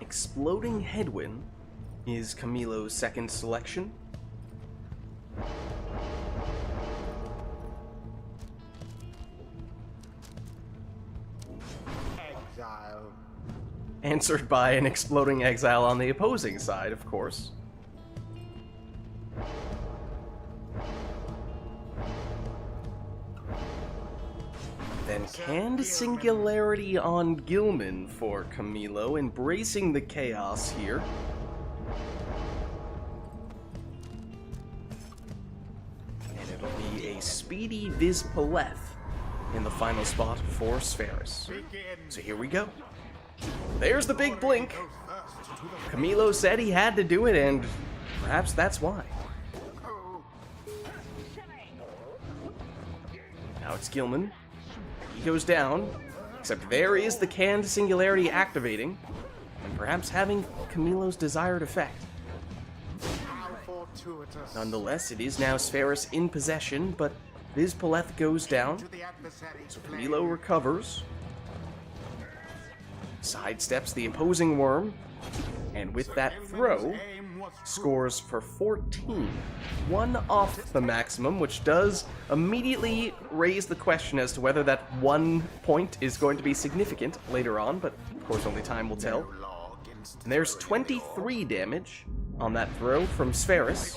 Exploding Headwind is Camilo's second selection. Exile. Answered by an Exploding Exile on the opposing side, of course. Then Canned Singularity on Gilman for Camilo, embracing the chaos here. And it'll be a Speedy Vizpaleth in the final spot for Spheris. So here we go. There's the big blink. Camilo said he had to do it, and perhaps that's why. Now it's Gilman. He goes down, except there is the Canned Singularity activating, and perhaps having Camilo's desired effect. How fortuitous. Nonetheless, it is now Spheris in possession, but Vizpaleth goes down, To the adversary's so Camilo recovers, sidesteps the opposing worm, and with that throw, scores for 14. One off the maximum, which does immediately raise the question as to whether that 1 point is going to be significant later on, but of course only time will tell. And there's 23 damage on that throw from Spheris.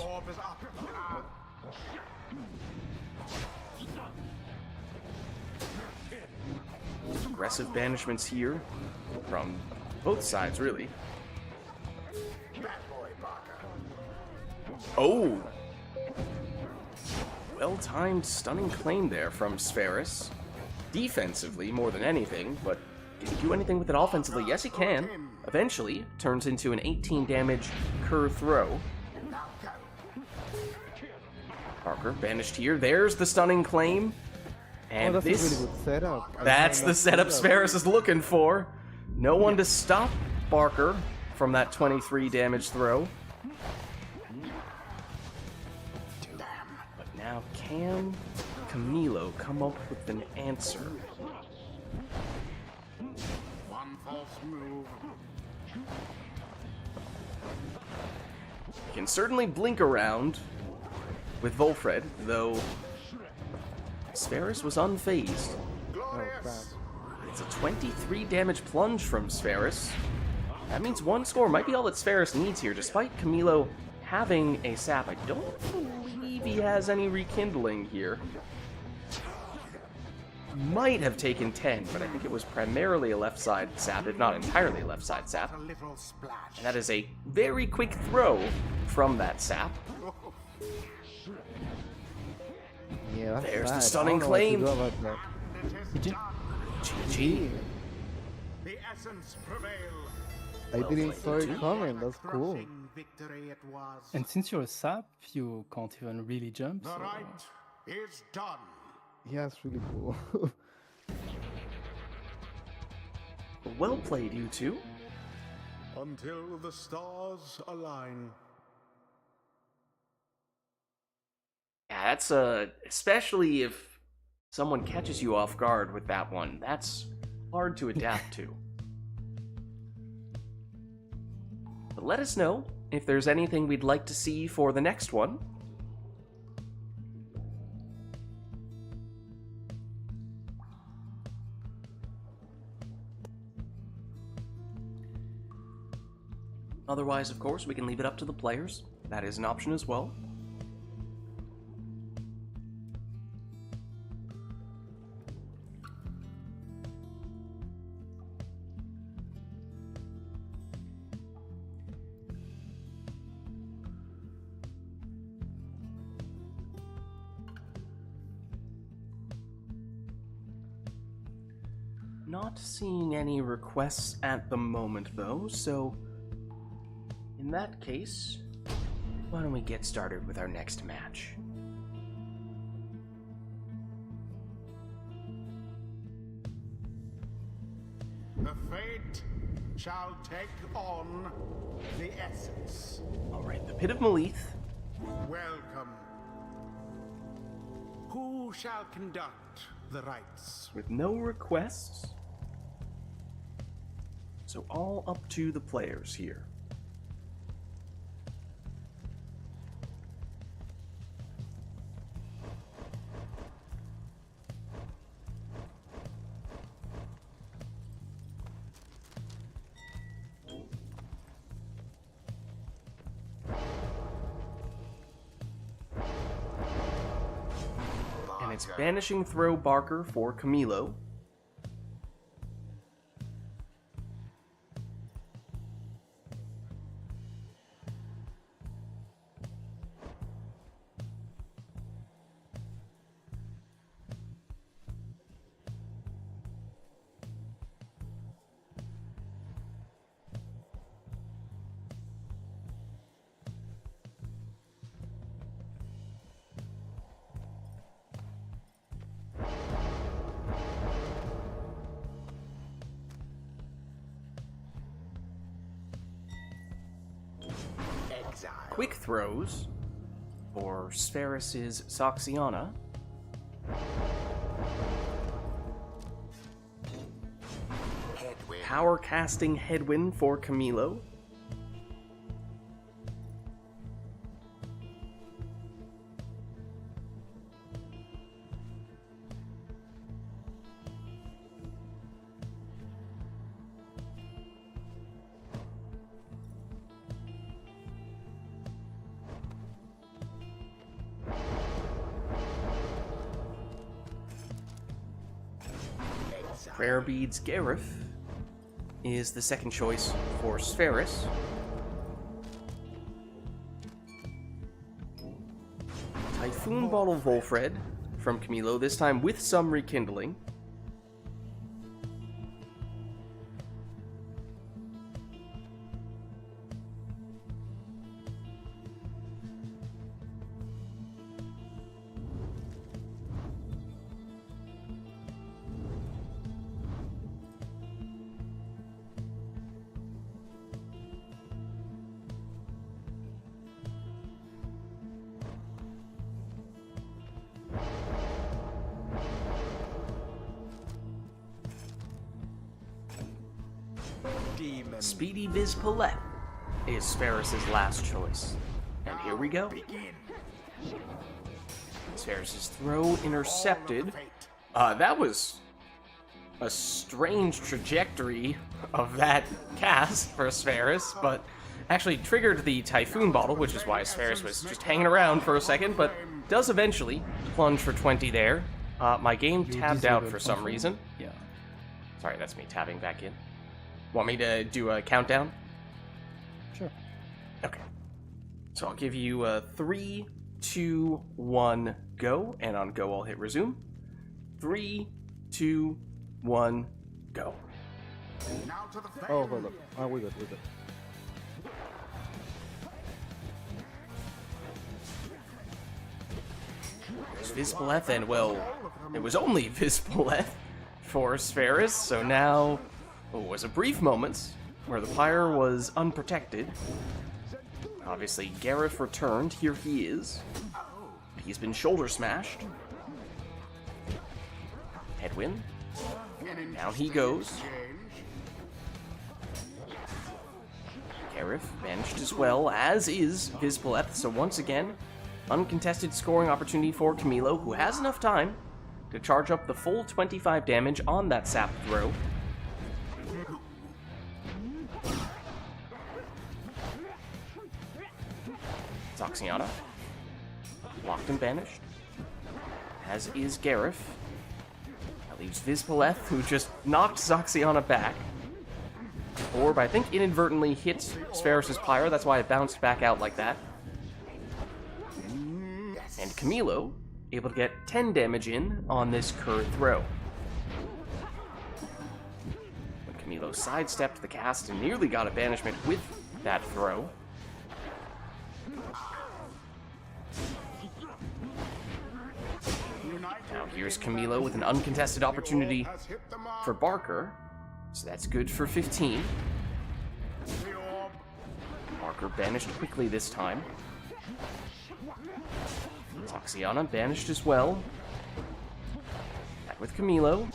Aggressive banishments here from both sides, really. Oh! Well-timed stunning claim there from Spheris. Defensively, more than anything, but can he do anything with it offensively? Yes, he can. Eventually, turns into an 18 damage Cur throw. Parker banished here. There's the stunning claim. And that's this... a really good setup. That's the setup Spheris is looking for. No one to stop Barker from that 23 damage throw. But now can Camilo come up with an answer? One false move. He can certainly blink around with Volfred, though Spheris was unfazed. Glorious. It's a 23 damage plunge from Spheris. That means one score might be all that Spheris needs here, despite Camilo having a sap. I don't believe he has any rekindling here. Might have taken 10, but I think it was primarily a left side sap, if not entirely a left side sap. A little splash. And that is a very quick throw from that sap. Yeah, that's There's the bad. stunning I don't know what to claim. do about that. It is done. GG. The essence prevail. I Well didn't played, saw it too. coming. That's cool. Crushing victory it was. And since you're a sap, you can't even really jump. The So rite is done. Yeah, it's really cool. Well played, you two. Until the stars align. Yeah, that's especially if someone catches you off guard with that one. That's hard to adapt to. But let us know if there's anything we'd like to see for the next one. Otherwise, of course, we can leave it up to the players. That is an option as well. Not seeing any requests at the moment, though, so in that case, why don't we get started with our next match? The fate shall take on the essence. Alright, the Pit of Malith. Welcome. Who shall conduct the rites? With no requests. So all up to the players here. And it's Banishing Throw Barker for Camilo. Exile. Quick Throws for Spheris' Soxiana. Headwind. Power Casting Headwind for Camilo. Prayer Beads Gareth is the second choice for Spheris. Typhoon Bottle Volfred from Camilo, this time with some rekindling. Demon. Speedy Viz Palette is Spheris' last choice. And here we go. Begin. Spheris' throw intercepted. That was a strange trajectory of that cast for Spheris, but actually triggered the Typhoon Bottle, which is why Spheris was just hanging around for a second, but does eventually plunge for 20 there. My game You tabbed out deserve for it, some Control. reason. Yeah. Sorry, that's me tabbing back in. Want me to do a countdown? Sure. Okay. So I'll give you a 3, 2, 1, go, and on go I'll hit resume. 3, 2, 1, go. Now to the Oh, hold up. Oh, we good. There's Vizpaleth, and well, it was only Vizpaleth for Spheris, so now it was a brief moment where the Pyre was unprotected. Obviously, Gareth returned. Here he is. He's been shoulder smashed. Headwind. Down he goes. Gareth vanished as well, as is Vizpaleth, so once again, uncontested scoring opportunity for Camilo, who has enough time to charge up the full 25 damage on that sap throw. Zoxiana, locked and banished, as is Gareth. That leaves Vizpaleth, who just knocked Zoxiana back. Orb, I think, inadvertently hit Spheris' Pyre, that's why it bounced back out like that. And Camilo, able to get 10 damage in on this current throw. When Camilo sidestepped the cast and nearly got a banishment with that throw. Now here's Camilo with an uncontested opportunity for Barker. So that's good for 15. Barker banished quickly this time. Zoxiana banished as well. Back with Camilo.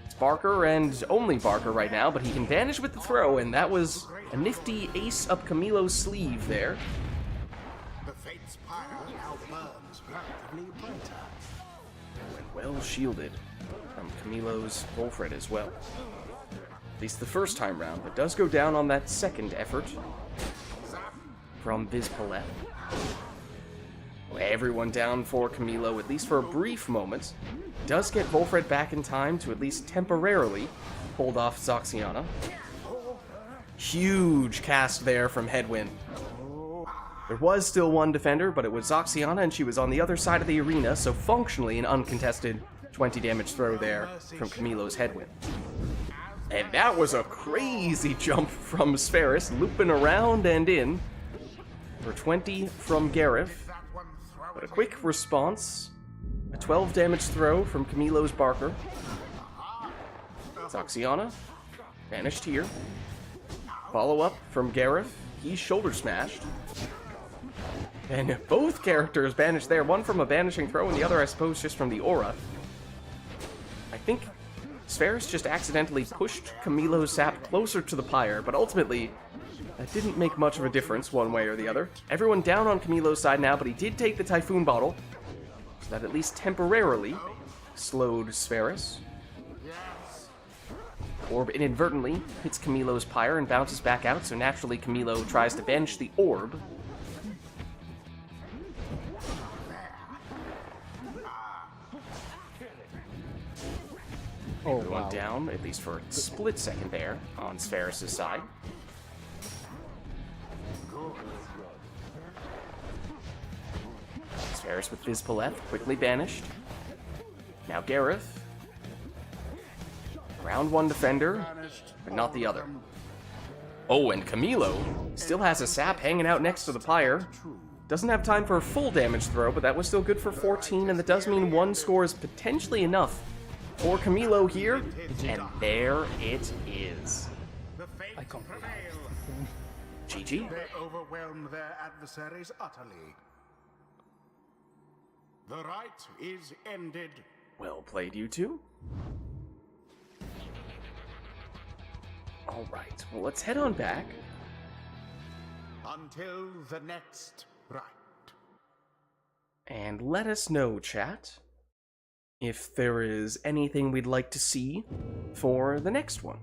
It's Barker and only Barker right now, but he can banish with the throw, and that was a nifty ace up Camilo's sleeve there. The Fate's pyre now burns relatively brighter. And well shielded from Camilo's Wolfred as well. At least the first time round, but does go down on that second effort from Vizpaleth. Everyone down for Camilo, at least for a brief moment. Does get Wolfred back in time to at least temporarily hold off Zoxiana. Huge cast there from Headwind. There was still one defender, but it was Zoxiana, and she was on the other side of the arena, so functionally an uncontested 20 damage throw there from Camilo's Headwind. And that was a crazy jump from Spheris, looping around and in for 20 from Gareth. But a quick response. A 12 damage throw from Camilo's Barker. Zoxiana vanished here. Follow up from Gareth. He's shoulder smashed. And both characters banished there. One from a banishing throw and the other, I suppose, just from the aura. I think Spheris just accidentally pushed Camilo's sap closer to the pyre, but ultimately that didn't make much of a difference one way or the other. Everyone down on Camilo's side now, but he did take the Typhoon Bottle, so that at least temporarily slowed Spheris. Orb inadvertently hits Camilo's pyre and bounces back out, so naturally Camilo tries to banish the orb. Oh, Everyone wow. down, at least for a split second there, on Spheris' side. Spheris with Vizpaleth, quickly banished. Now Gareth. Round one defender, but not the other. Oh, and Camilo still has a sap hanging out next to the pyre. Doesn't have time for a full damage throw, but that was still good for 14, and that does mean one score is potentially enough for Camilo here, and there it is. The Fates I can't believe prevail. GG. They overwhelmed their adversaries utterly. The rite is ended. Well played, you two. Alright, well, let's head on back. Until the next rite. And let us know, chat, if there is anything we'd like to see for the next one.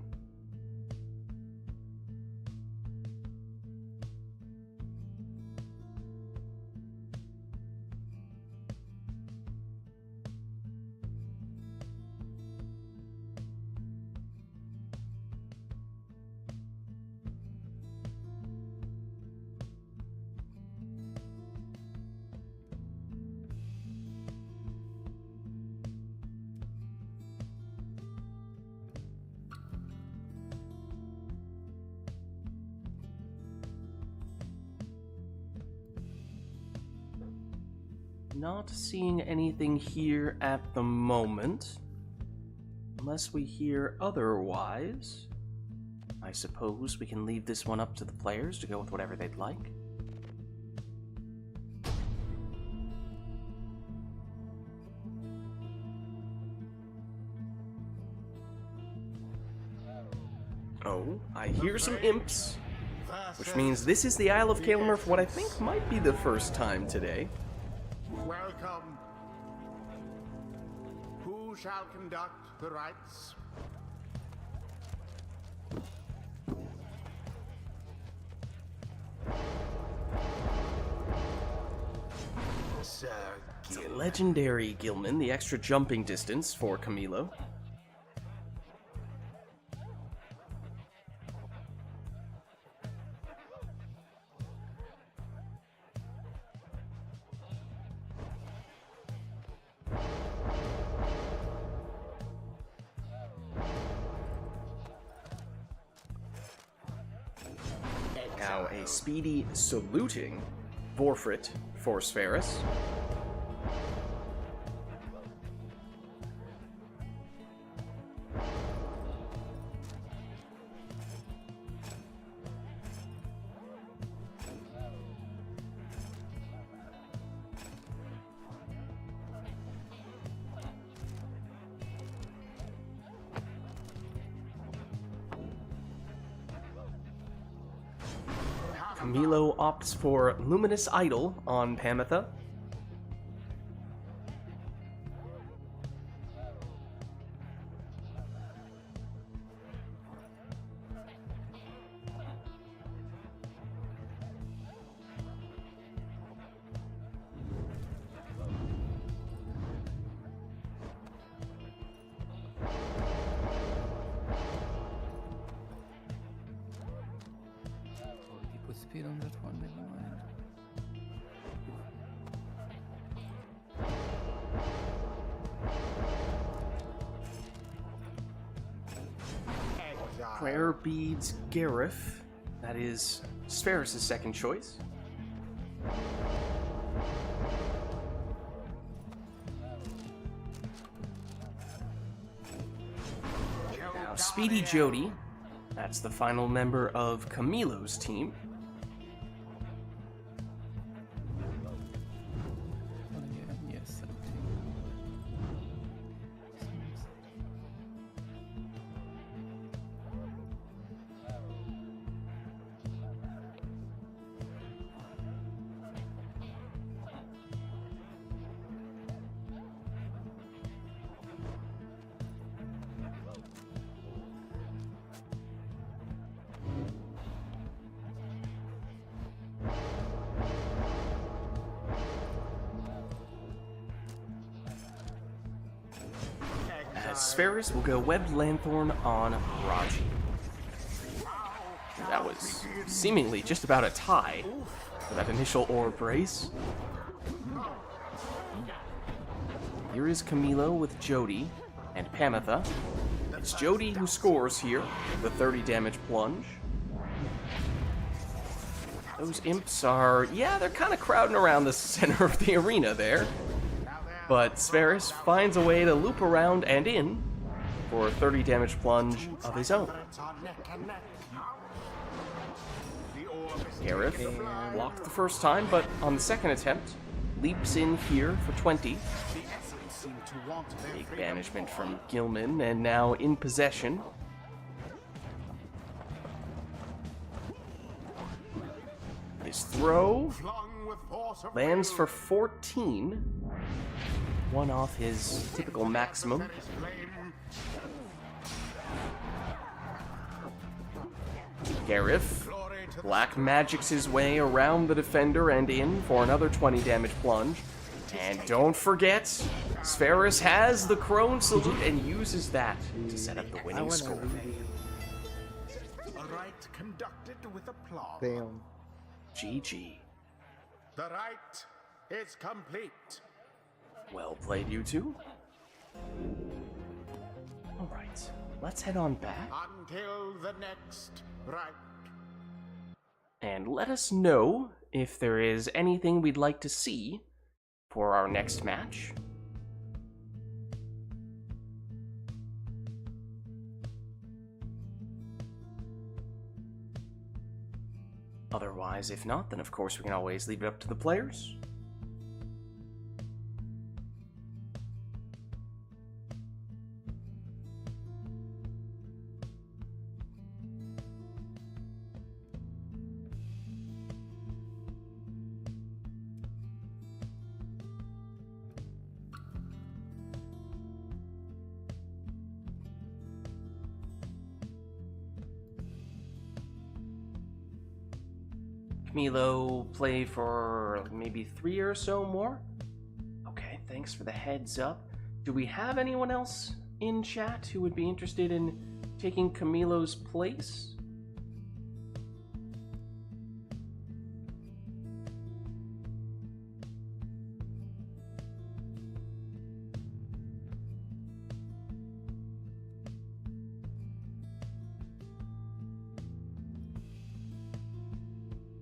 Not seeing anything here at the moment. Unless we hear otherwise, I suppose we can leave this one up to the players to go with whatever they'd like. Oh, I hear some imps, which means this is the Isle of Kalimur for what I think might be the first time today. Welcome. Who shall conduct the rites? Sir It's a legendary Gilman, the extra jumping distance for Camilo. Now a speedy saluting Vorfrit for Spherus. Camilo opts for Luminous Idol on Pamitha. Put speed on that one, never mind. Prayer Beads Gareth. That is Spherus' second choice. Now, Speedy Jody. That's the final member of Camilo's team. Oh, yeah, yes, okay. As Spherus will go Webbed Lanthorn on Raji. That was seemingly just about a tie for that initial orb race. Here is Camilo with Jody and Pamitha. It's Jody who scores here, the 30 damage plunge. Those imps are, yeah, they're kind of crowding around the center of the arena there. But Spherus finds a way to loop around and in for a 30 damage plunge of his own. Gareth blocked the first time, but on the second attempt, leaps in here for 20. Big banishment from Gilman, and now in possession. His throw lands for 14. One off his typical maximum. Gareth black magics his way around the defender and in for another 20 damage plunge. And don't forget, Spherus has the Crone Salute and uses that to set up the winning score. A rite conducted with aplomb. Damn. GG. The rite is complete. Well played, you two. Alright, let's head on back. Until the next rite. And let us know if there is anything we'd like to see for our next match. Otherwise, if not, then of course we can always leave it up to the players. Milo play for maybe 3 or so more. Okay, thanks for the heads up. Do we have anyone else in chat who would be interested in taking Camilo's place?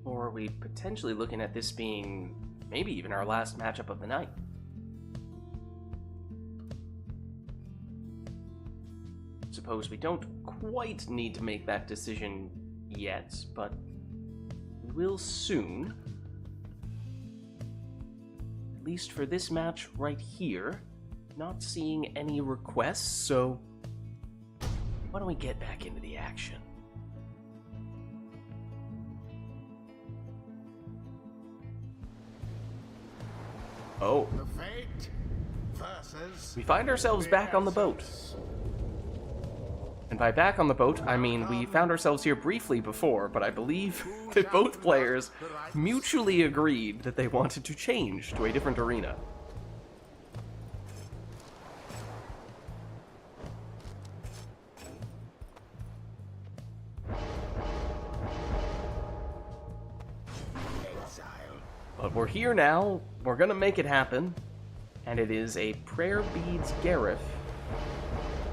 Or are we potentially looking at this being maybe even our last matchup of the night? Suppose we don't quite need to make that decision yet, but we will soon. At least for this match right here, not seeing any requests, so why don't we get back into the action? Oh. The fate versus We find ourselves back on the boat. And by back on the boat, I mean we found ourselves here briefly before, but I believe that both players mutually agreed that they wanted to change to a different arena. But we're here now, we're gonna make it happen, and it is a Prayer Beads Gareth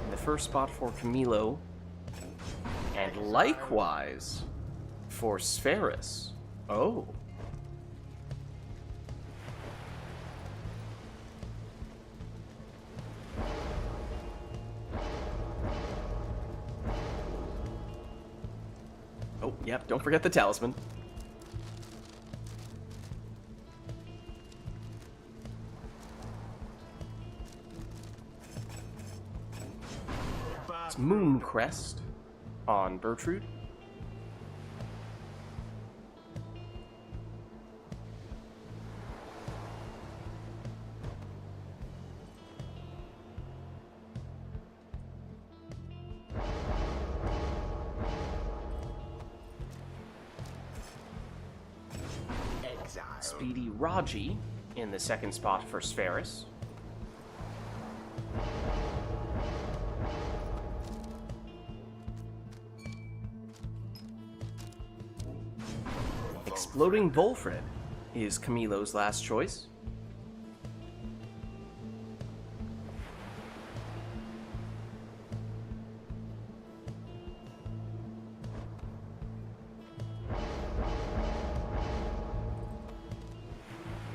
in the first spot for Camilo, and likewise for Spherus. Oh. Oh, yep, don't forget the talisman. It's Mooncrest on Bertrude. Speedy Raji in the second spot for Spherus. Exploding Volfred is Camilo's last choice.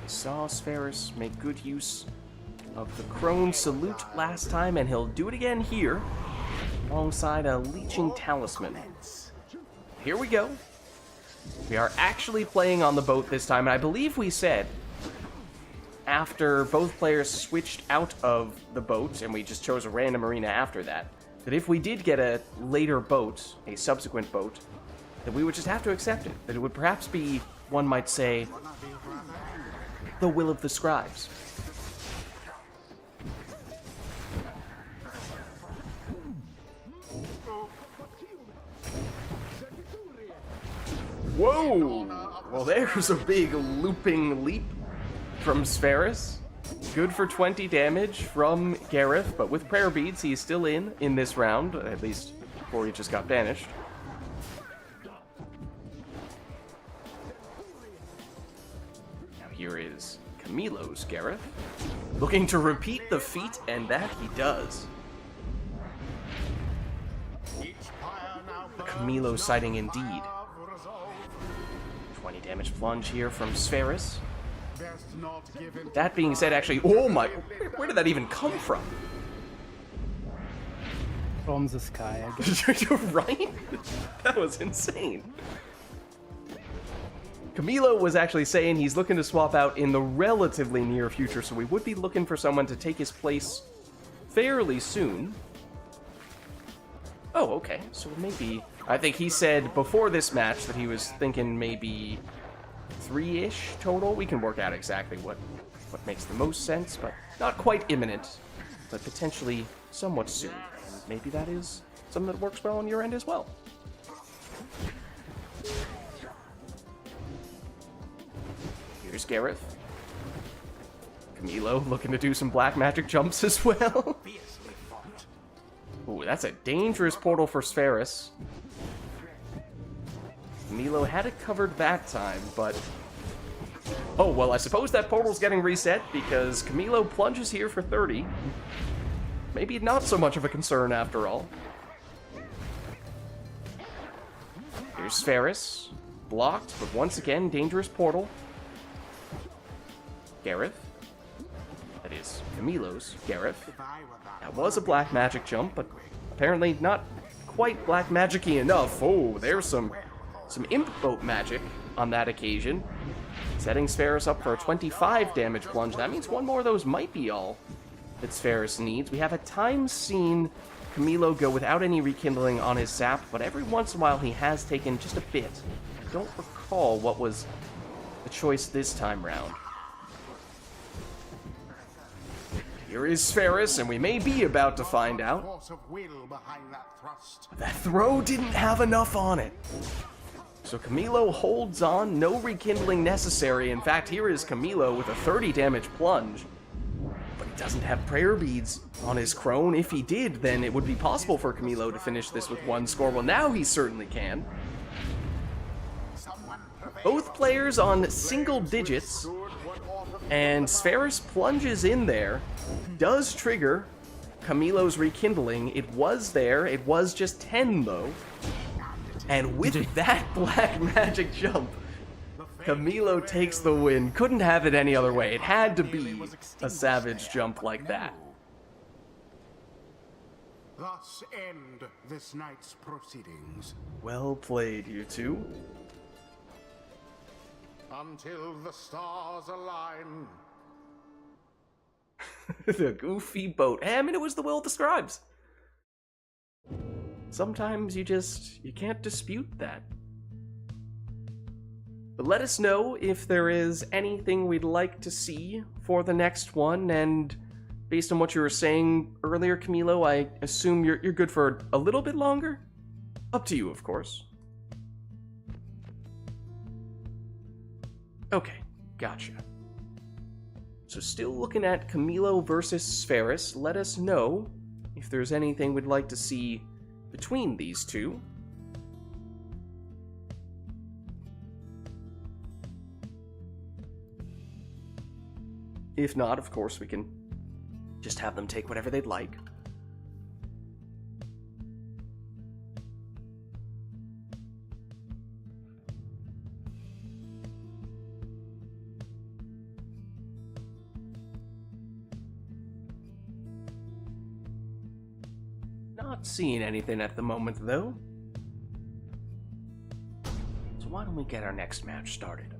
We saw Spherus make good use of the Crone Salute last time, and he'll do it again here, alongside a Leeching Talisman. Here we go. We are actually playing on the boat this time, and I believe we said, after both players switched out of the boat, and we just chose a random arena after that, that if we did get a later boat, a subsequent boat, that we would just have to accept it. That it would perhaps be, one might say, the will of the scribes. Whoa! Well, there's a big looping leap from Spherus. Good for 20 damage from Gareth, but with Prayer Beads, he's still in this round, at least before he just got banished. Now here is Camilo's Gareth, looking to repeat the feat, and that he does. Camilo sighting indeed. 20 damage plunge here from Spherus. Best not give in to That being said, actually, oh my, where did that even come from? From the sky, I guess. You're right? That was insane. Camilo was actually saying he's looking to swap out in the relatively near future, so we would be looking for someone to take his place fairly soon. Oh, okay. So maybe... I think he said before this match that he was thinking maybe 3-ish total. We can work out exactly what makes the most sense, but not quite imminent, but potentially somewhat soon. And maybe that is something that works well on your end as well. Here's Gareth. Camilo looking to do some black magic jumps as well. Ooh, that's a dangerous portal for Spherus. Camilo had it covered that time, but... Oh, well, I suppose that portal's getting reset because Camilo plunges here for 30. Maybe not so much of a concern after all. Here's Spherus. Blocked, but once again, dangerous portal. Gareth. That is Camilo's Gareth. That was a black magic jump, but apparently not quite black magic-y enough. Oh, there's some imp boat magic on that occasion. Setting Spherus up for a 25 damage plunge. That means one more of those might be all that Spherus needs. We have at times seen Camilo go without any rekindling on his sap, but every once in a while he has taken just a bit. I don't recall what was the choice this time round. Here is Spherus, and we may be about to find out. Force of will behind that thrust. That throw didn't have enough on it. So Camilo holds on, no rekindling necessary. In fact, here is Camilo with a 30 damage plunge. But he doesn't have prayer beads on his crone. If he did, then it would be possible for Camilo to finish this with one score. Well, now he certainly can. Both players on single digits, and Spherus plunges in there. Does trigger Camilo's rekindling. It was there. It was just 10, though. And with that black magic jump, Camilo takes the win. Couldn't have it any other way. It had to be a savage jump like that. Thus end this night's proceedings. Well played, you two. Until the stars align. The goofy boat. I mean, it was the will of the scribes. Sometimes you can't dispute that. But let us know if there is anything we'd like to see for the next one, and based on what you were saying earlier, Camilo, I assume you're good for a little bit longer? Up to you, of course. Okay, gotcha. So still looking at Camilo versus Spherus. Let us know if there's anything we'd like to see between these two. If not, of course, we can just have them take whatever they'd like. Not seeing anything at the moment, though. So why don't we get our next match started?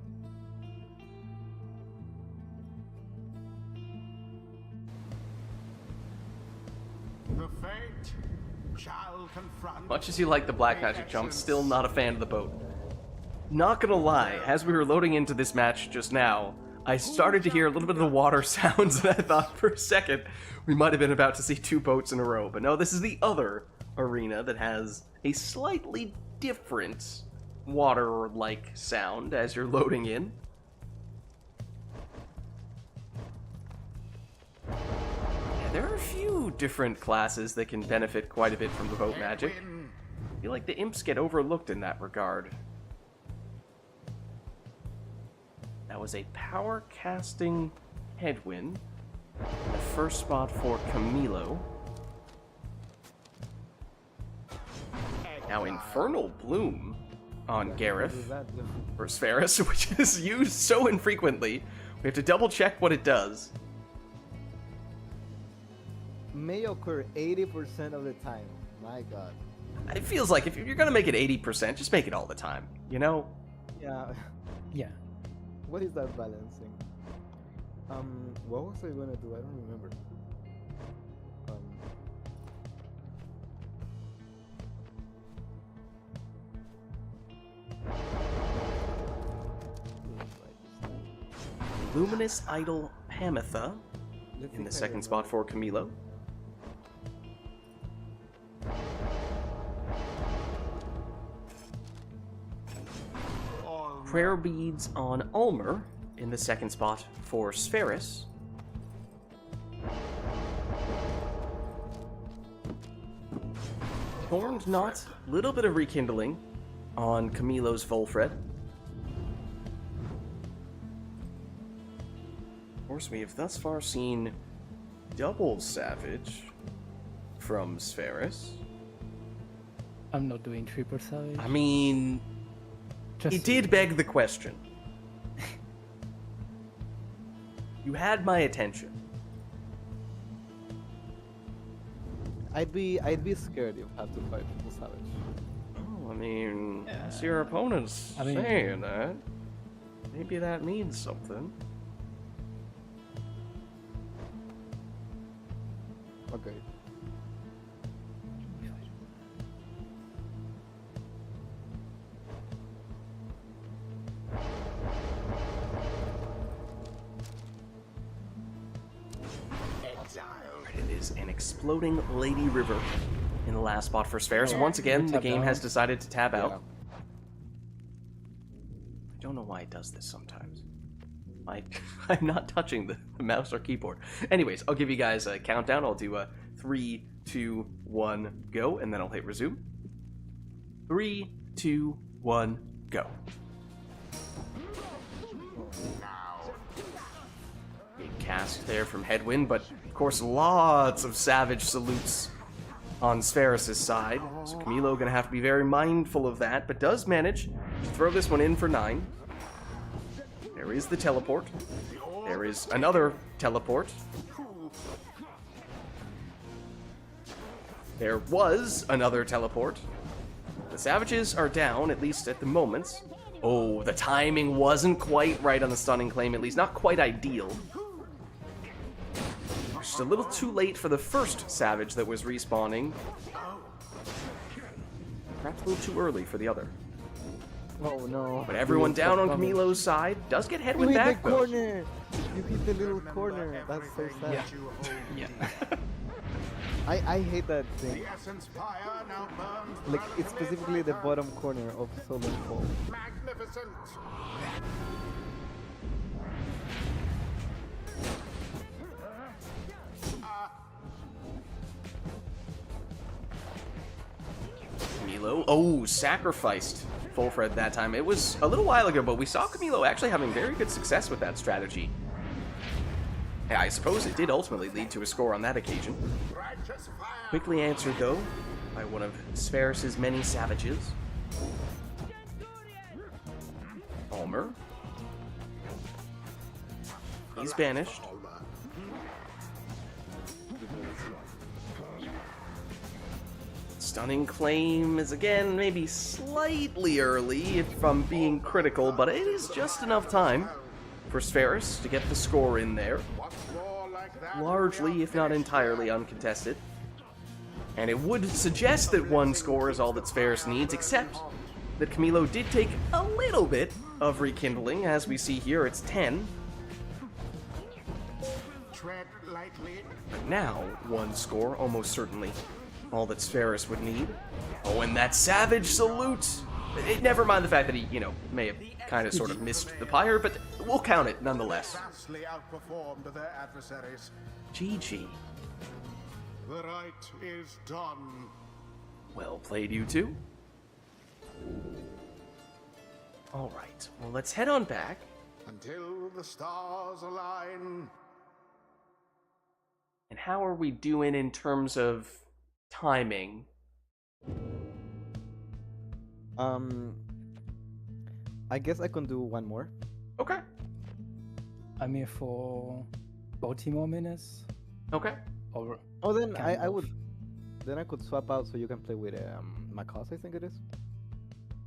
The fate shall confront. Much as you like the black magic jump, still not a fan of the boat. Not gonna lie, as we were loading into this match just now, I started to hear a little bit of the water sounds, and I thought for a second we might have been about to see two boats in a row. But no, this is the other arena that has a slightly different water-like sound as you're loading in. Yeah, there are a few different classes that can benefit quite a bit from the boat magic. I feel like the imps get overlooked in that regard. That was a power casting headwind. The first spot for Camilo. Now Infernal Bloom on Gareth or Spherus, which is used so infrequently We have to double check what it does. May occur 80% of the time. My god. It feels like if you're gonna make it 80%, just make it all the time. You know? Yeah. Yeah. What is that balancing? What was I gonna do? I don't remember. Luminous Idol Pamitha in the second spot for Camilo. Prayer Beads on Ulmer in the second spot for Spheris. Horned Knot, little bit of rekindling on Camilo's Volfred. Of course, we have thus far seen double Savage from Spheris. I'm not doing triple savage. I mean, Just it did beg the question. You had my attention. I'd be scared if I had to fight triple savage. Oh, I mean, it's your opponent's I mean- saying that. Maybe that means something. Okay. It is an exploding Lady River in the last spot for Spheris. Once again, the Tab game out. has decided to tab out. Yeah. I don't know why it does this sometimes. I'm not touching the mouse or keyboard. Anyways, I'll give you guys a countdown. I'll do a 3, 2, 1, go, and then I'll hit resume. 3, 2, 1, go. Big cast there from Headwind, but of course lots of Savage salutes on Spheris' side. So Camilo gonna have to be very mindful of that, but does manage to throw this one in for 9. There is the teleport. There is another teleport. There was another teleport. The Savages are down, at least at the moment. Oh, the timing wasn't quite right on the stunning claim, at least not quite ideal. Just a little too late for the first Savage that was respawning. Perhaps a little too early for the other. Oh no. But everyone Dude, down on stop coming. Camilo's side does get You Headwind hit back, the though. corner! You hit the little corner. That's so sad. Yeah. I hate that thing. The essence fire now burns Like, throughout it's specifically the bottom corner of Solar Fall. Magnificent. Camilo, oh, sacrificed Fulfred that time. It was a little while ago, but we saw Camilo actually having very good success with that strategy. Yeah, I suppose it did ultimately lead to a score on that occasion. Righteous fire. Quickly answered, though, by one of Spheris' many Savages. Ulmer. He's banished. Stunning Claim is again maybe slightly early if I'm being critical, but it is just enough time for Spheris to get the score in there. What's more like that? Largely, if not entirely, uncontested. And it would suggest that one score is all that Spheris needs, except that Camilo did take a little bit of rekindling. As we see here, it's 10. Tread lightly. But now, one score, almost certainly all that Spheris would need. Oh, and that Savage salute! Never mind the fact that he, may have kind of sort of missed the pyre, but we'll count it nonetheless. Vastly outperformed their adversaries. GG. The rite is done. Well played, you two. Alright, well, let's head on back. Until the stars align. And how are we doing in terms of timing? I guess I can do one more. Okay. I'm here for 40 more minutes. Okay. Or Oh, then Kind I of. would. Then I could swap out so you can play with Macos, I think it is.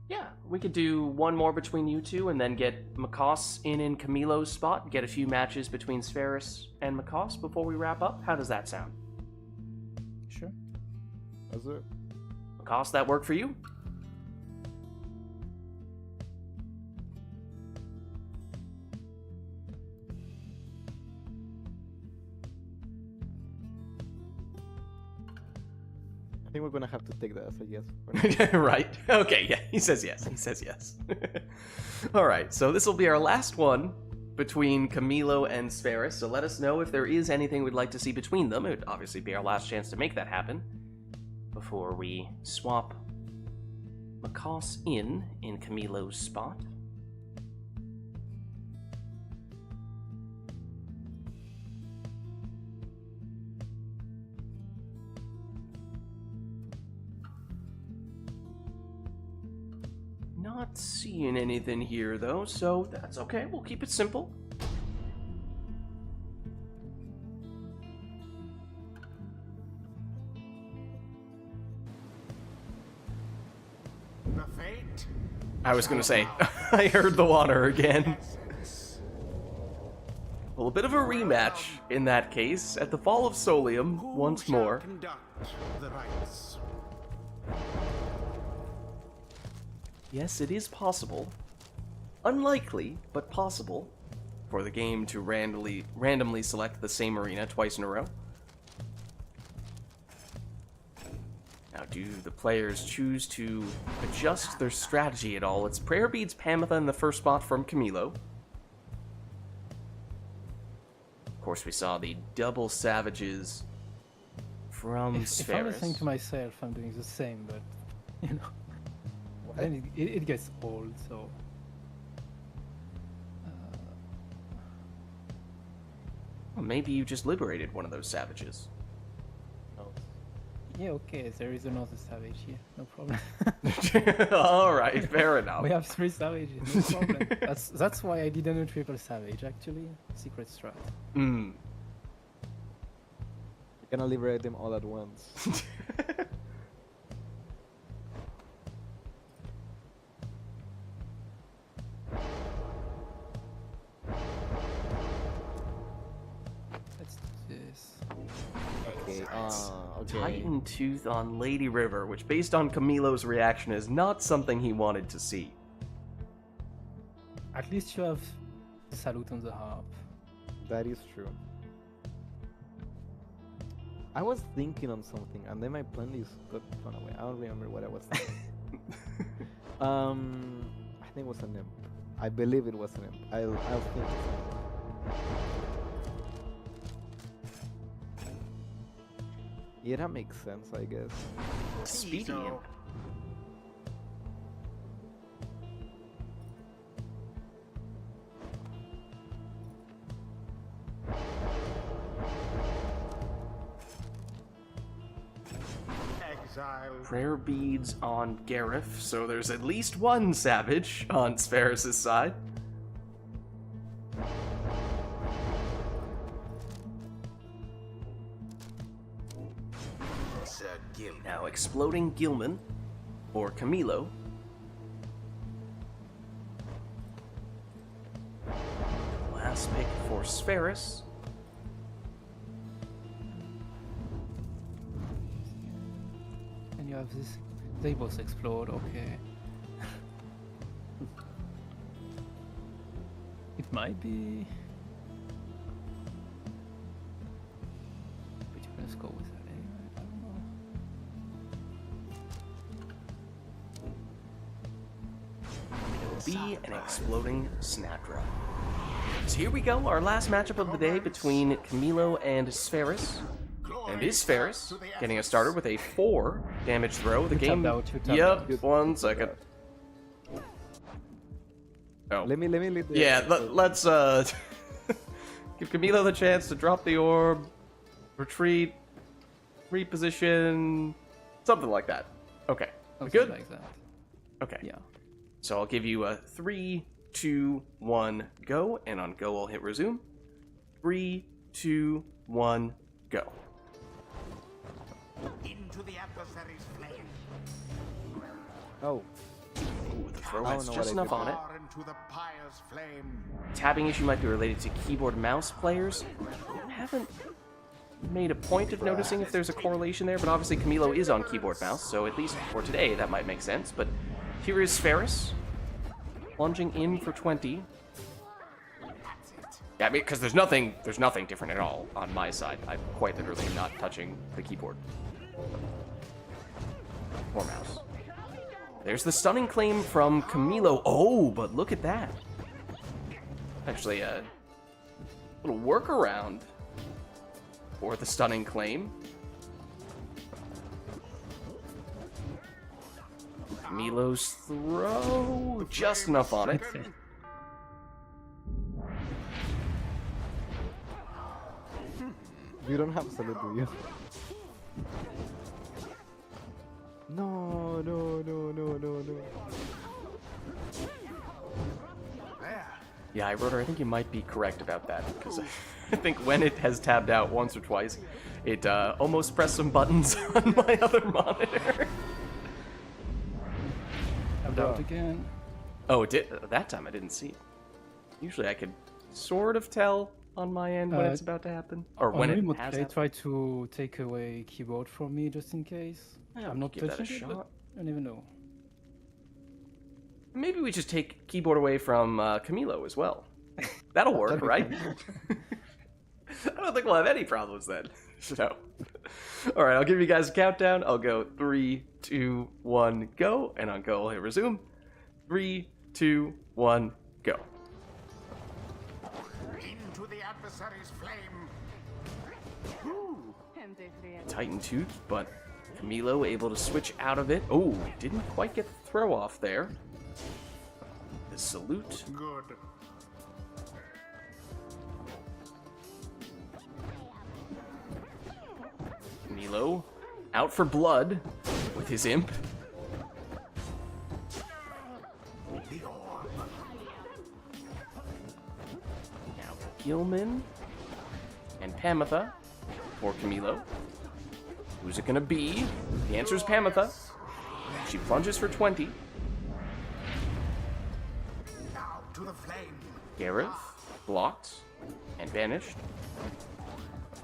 Yeah, we could do one more between you two and then get Makos in Camilo's spot, get a few matches between Spheris and Makos before we wrap up. How does that sound? sure. That's it. Makos, that work for you? I think we're gonna have to take that as a yes. for now. Right. Okay, yeah, he says yes. He says yes. All right, so this will be our last one between Camilo and Spheris, so let us know if there is anything we'd like to see between them. It would obviously be our last chance to make that happen before we swap Makos in Camilo's spot. Not seeing anything here, though, so that's okay. We'll keep it simple. The fate I was gonna say, I heard the water again. essence. Well, a bit of a rematch in that case at the Fall of Solium Who once shall more. conduct the rites? Yes, it is possible. Unlikely, but possible, for the game to randomly select the same arena twice in a row. Now, do the players choose to adjust their strategy at all? It's Prayer Beads Pamitha in the first spot from Camilo. Of course, we saw the double Savages from If I'm listening to Spheris. myself, I'm doing the same, but you know, then it gets old. So Well, maybe you just liberated one of those Savages. yeah, okay, there is another savage here, no problem. All right, fair enough. We have 3 savages, no problem. That's why I didn't do triple savage. Actually, secret strat. Mm. You're gonna liberate them all at once. Let's do this. Okay. Okay. Titan Tooth on Lady River, which based on Camilo's reaction is not something he wanted to see. At least you have salute on the harp. That is true. I was thinking on something, and then my plan is got thrown away. I don't remember what I was thinking. I think it was an imp. I believe it was an imp. I'll think it's an imp. Yeah, that makes sense, I guess. Speedy Imp. Exile. Prayer beads on Gareth, so there's at least one Savage on Spheris' side. Sir Gil. Now, Exploding Gilman, or Camilo. Last pick for Spheris. And you have this. They both explode. Okay. It might be. But let's go with that anyway. I don't know. Be an Exploding Snapdragon. So here we go, our last matchup of the day between Camilo and Spheris. And is Spheris getting us started with a 4 damage throw. The You game. tapped out, you tapped Yep, out. 1 second. Oh. Let me lead the Yeah, let's give Camilo the chance to drop the orb, retreat, reposition, something like that. Okay. We Something good? like that. Okay. Yeah. So I'll give you 3 2, 1, go. And on go, I'll hit resume. 3, 2, 1, go. Into the adversary's flame. Oh, Ooh, the throw I has don't know just what I enough on it. Far into the pyre's flame. Tabbing issue might be related to keyboard mouse players. I haven't made a point of noticing if there's a correlation there, but obviously Camilo is on keyboard mouse, so at least for today that might make sense. But here is Ferris, plunging in for 20. Yeah, I mean, because there's nothing different at all on my side. I'm quite literally not touching the keyboard or mouse. There's the stunning claim from Camilo. Oh, but look at that. Actually, a little workaround for the stunning claim. Camilo's throw, just enough on it. you don't have salute, do you? No, no, no, no, no, no. There. Yeah, I wrote her. I think you might be correct about that, because I think when it has tabbed out once or twice, it almost pressed some buttons on my other monitor. Tapped out again. Oh, it did. That time I didn't see it. Usually I could sort of tell on my end when it's about to happen, or when On it remote has play, happened. try to take away keyboard from me just in case. Yeah, I'm not give that a touching it, but shot. I don't even know. Maybe we just take keyboard away from Camilo as well. That'll work, right? I don't think we'll have any problems then. So, all right, I'll give you guys a countdown. I'll go 3, 2, 1, go, and on go, I'll hit resume. 3, 2, 1, go. Into the adversary's flame. Titan tooth, but Camilo able to switch out of it. Oh, didn't quite get the throw off there. The salute. Good. Camilo out for blood with his imp. The orb. Now Gilman and Pamitha for Camilo. Who's it gonna be? The answer is Pamitha. She plunges for 20. Now to the flame. Gareth blocked and banished.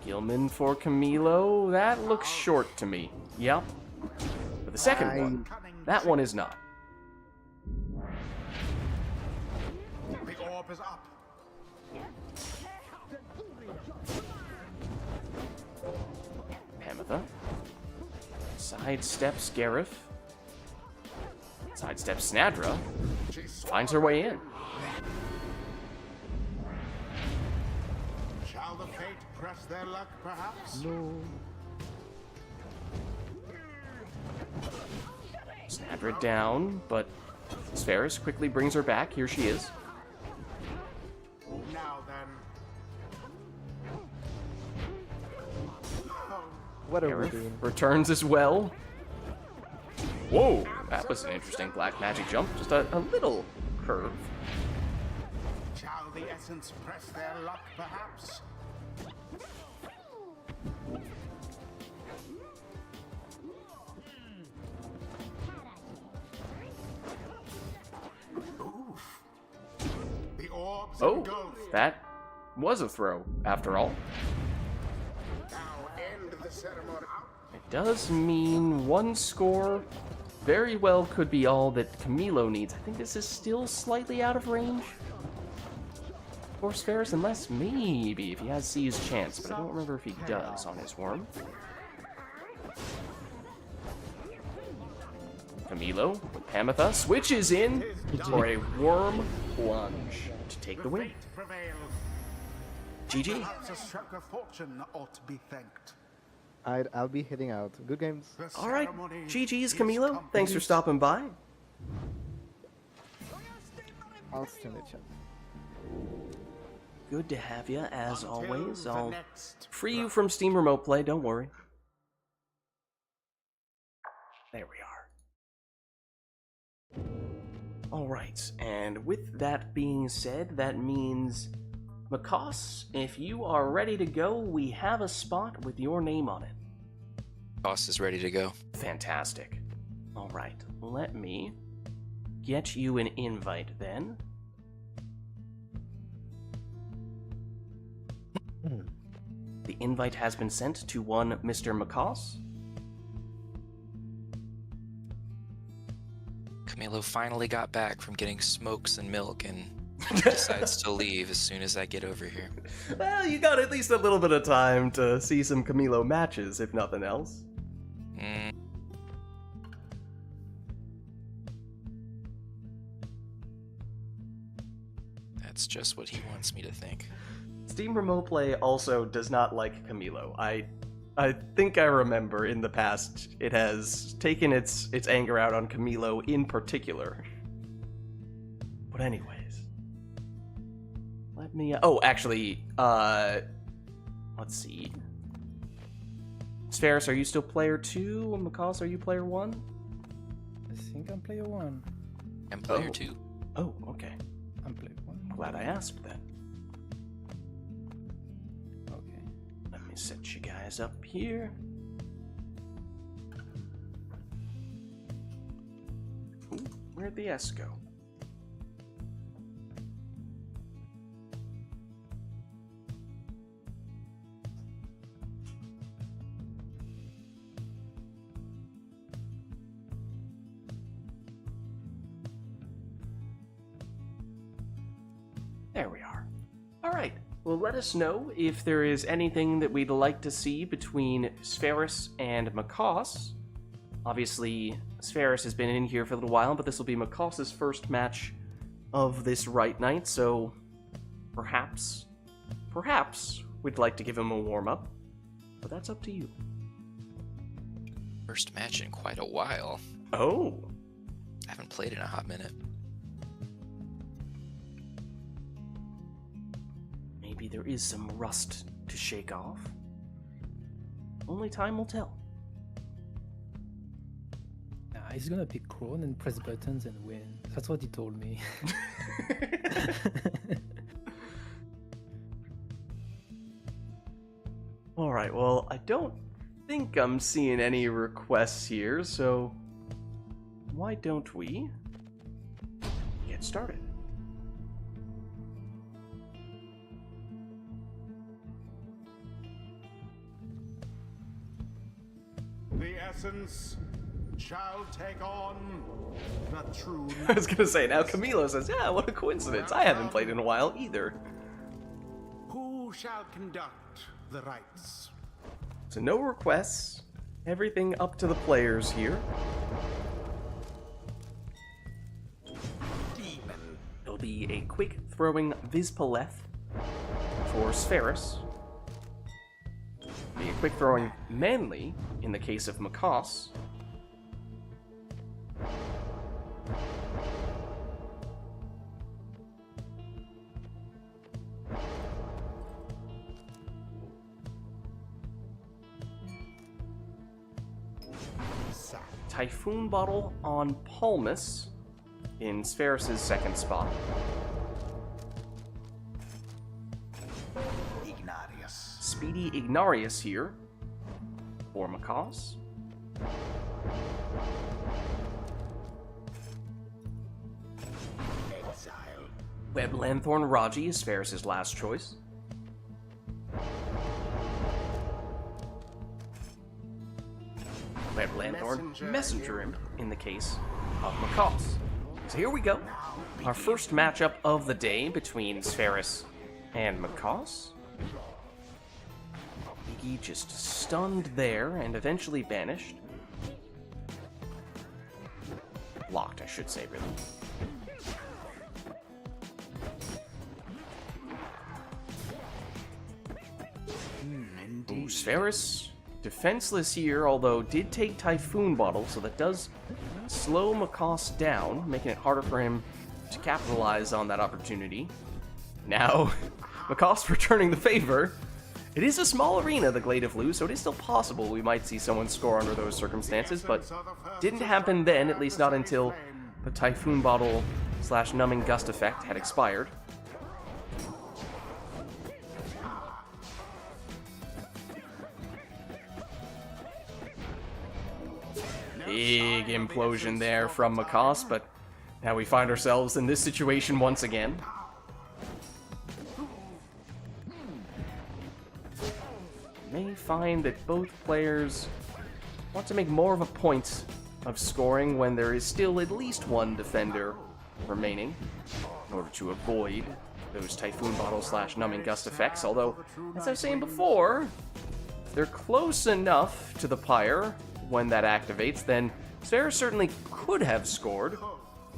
Gilman for Camilo. That looks short to me. Yep. But the second one, that one is not. The orb is up. Pamitha sidesteps Gareth. Sidesteps Snadra. Finds her way in. Shall the fate press their luck, perhaps? No. Snadra down, but Sferis quickly brings her back. Here she is. Now then. Oh, What are we Gareth doing? returns as well. Whoa, that was an interesting black magic jump. Just a little curve. shall the essence press their luck, perhaps? Oof. The orbs Oh, engulfed. that was a throw, after all. Now end the ceremony. It does mean one score very well could be all that Camilo needs. I think this is still slightly out of range for Sferis, unless maybe if he has C's chance, but I don't remember if he does on his worm. Camilo with Pamitha switches in for a worm plunge to take the win. Fate prevails. GG. Perhaps a stroke of fortune ought to be thanked. I'll be heading out. Good games. The All right, ceremony GG's is Camilo. Thanks for complete. stopping by. I'll stay in the chat. Good to have you, as Until always. the I'll next free you from Steam Remote Play, don't worry. There we are. Alright, and with that being said, that means, Makos, if you are ready to go, we have a spot with your name on it. Boss is ready to go. Fantastic. Alright, let me get you an invite then. The invite has been sent to one Mr. Makos. Camilo finally got back from getting smokes and milk and decides to leave as soon as I get over here. Well, you got at least a little bit of time to see some Camilo matches, if nothing else. Mm. That's just what he wants me to think. Steam Remote Play also does not like Camilo. I think I remember in the past it has taken its anger out on Camilo in particular. But anyways. Let me... oh, actually, let's see. Spheris, are you still player 2? Makos, are you player 1? I think I'm player 1. I'm player 2. Oh, okay. I'm player 1. Glad I asked then. Okay. Let me set you guys up here. Ooh, where'd the S go? There we are. Alright, well let us know if there is anything that we'd like to see between Spheris and Makos. Obviously, Spheris has been in here for a little while, but this will be Makos' first match of this RITE night, so perhaps we'd like to give him a warm-up, but that's up to you. First match in quite a while. Oh! I haven't played in a hot minute. Maybe there is some rust to shake off. Only time will tell. Nah, he's gonna pick Crone and press buttons and win. That's what he told me. Alright, well, I don't think I'm seeing any requests here, so why don't we get started? The essence shall take on the true. I was gonna say, now Camilo says, yeah, what a coincidence. I haven't played in a while either. Who shall conduct the rites? So no requests. Everything up to the players here. Demon. It'll be a quick throwing Vispaleth for Spheris. Be a quick throwing Manly in the case of Makos. Typhoon Bottle on Palmus in Spheris' second spot. Ignatius. Speedy Ignarius here for Makos. Exile. Web Lanthorn Raji is Spheris' last choice. Web Lanthorn Messenger Imp in the case of Makos. So here we go. Our first matchup of the day between Spheris and Makos. Iggy just stunned there and eventually banished. Blocked, I should say, really. Ooh, Spheris defenseless here, although did take Typhoon Bottle, so that does slow Makos down, making it harder for him to capitalize on that opportunity. Now, Makos returning the favor. It is a small arena, the Glade of Lu, so it is still possible we might see someone score under those circumstances, but didn't happen then, at least not until the Typhoon Bottle / numbing gust effect had expired. Big implosion there from Macaws, but now we find ourselves in this situation once again. May find that both players want to make more of a point of scoring when there is still at least one defender remaining in order to avoid those Typhoon Bottle / numbing gust effects, although, as I was saying before, they're close enough to the pyre when that activates, then Sphera certainly could have scored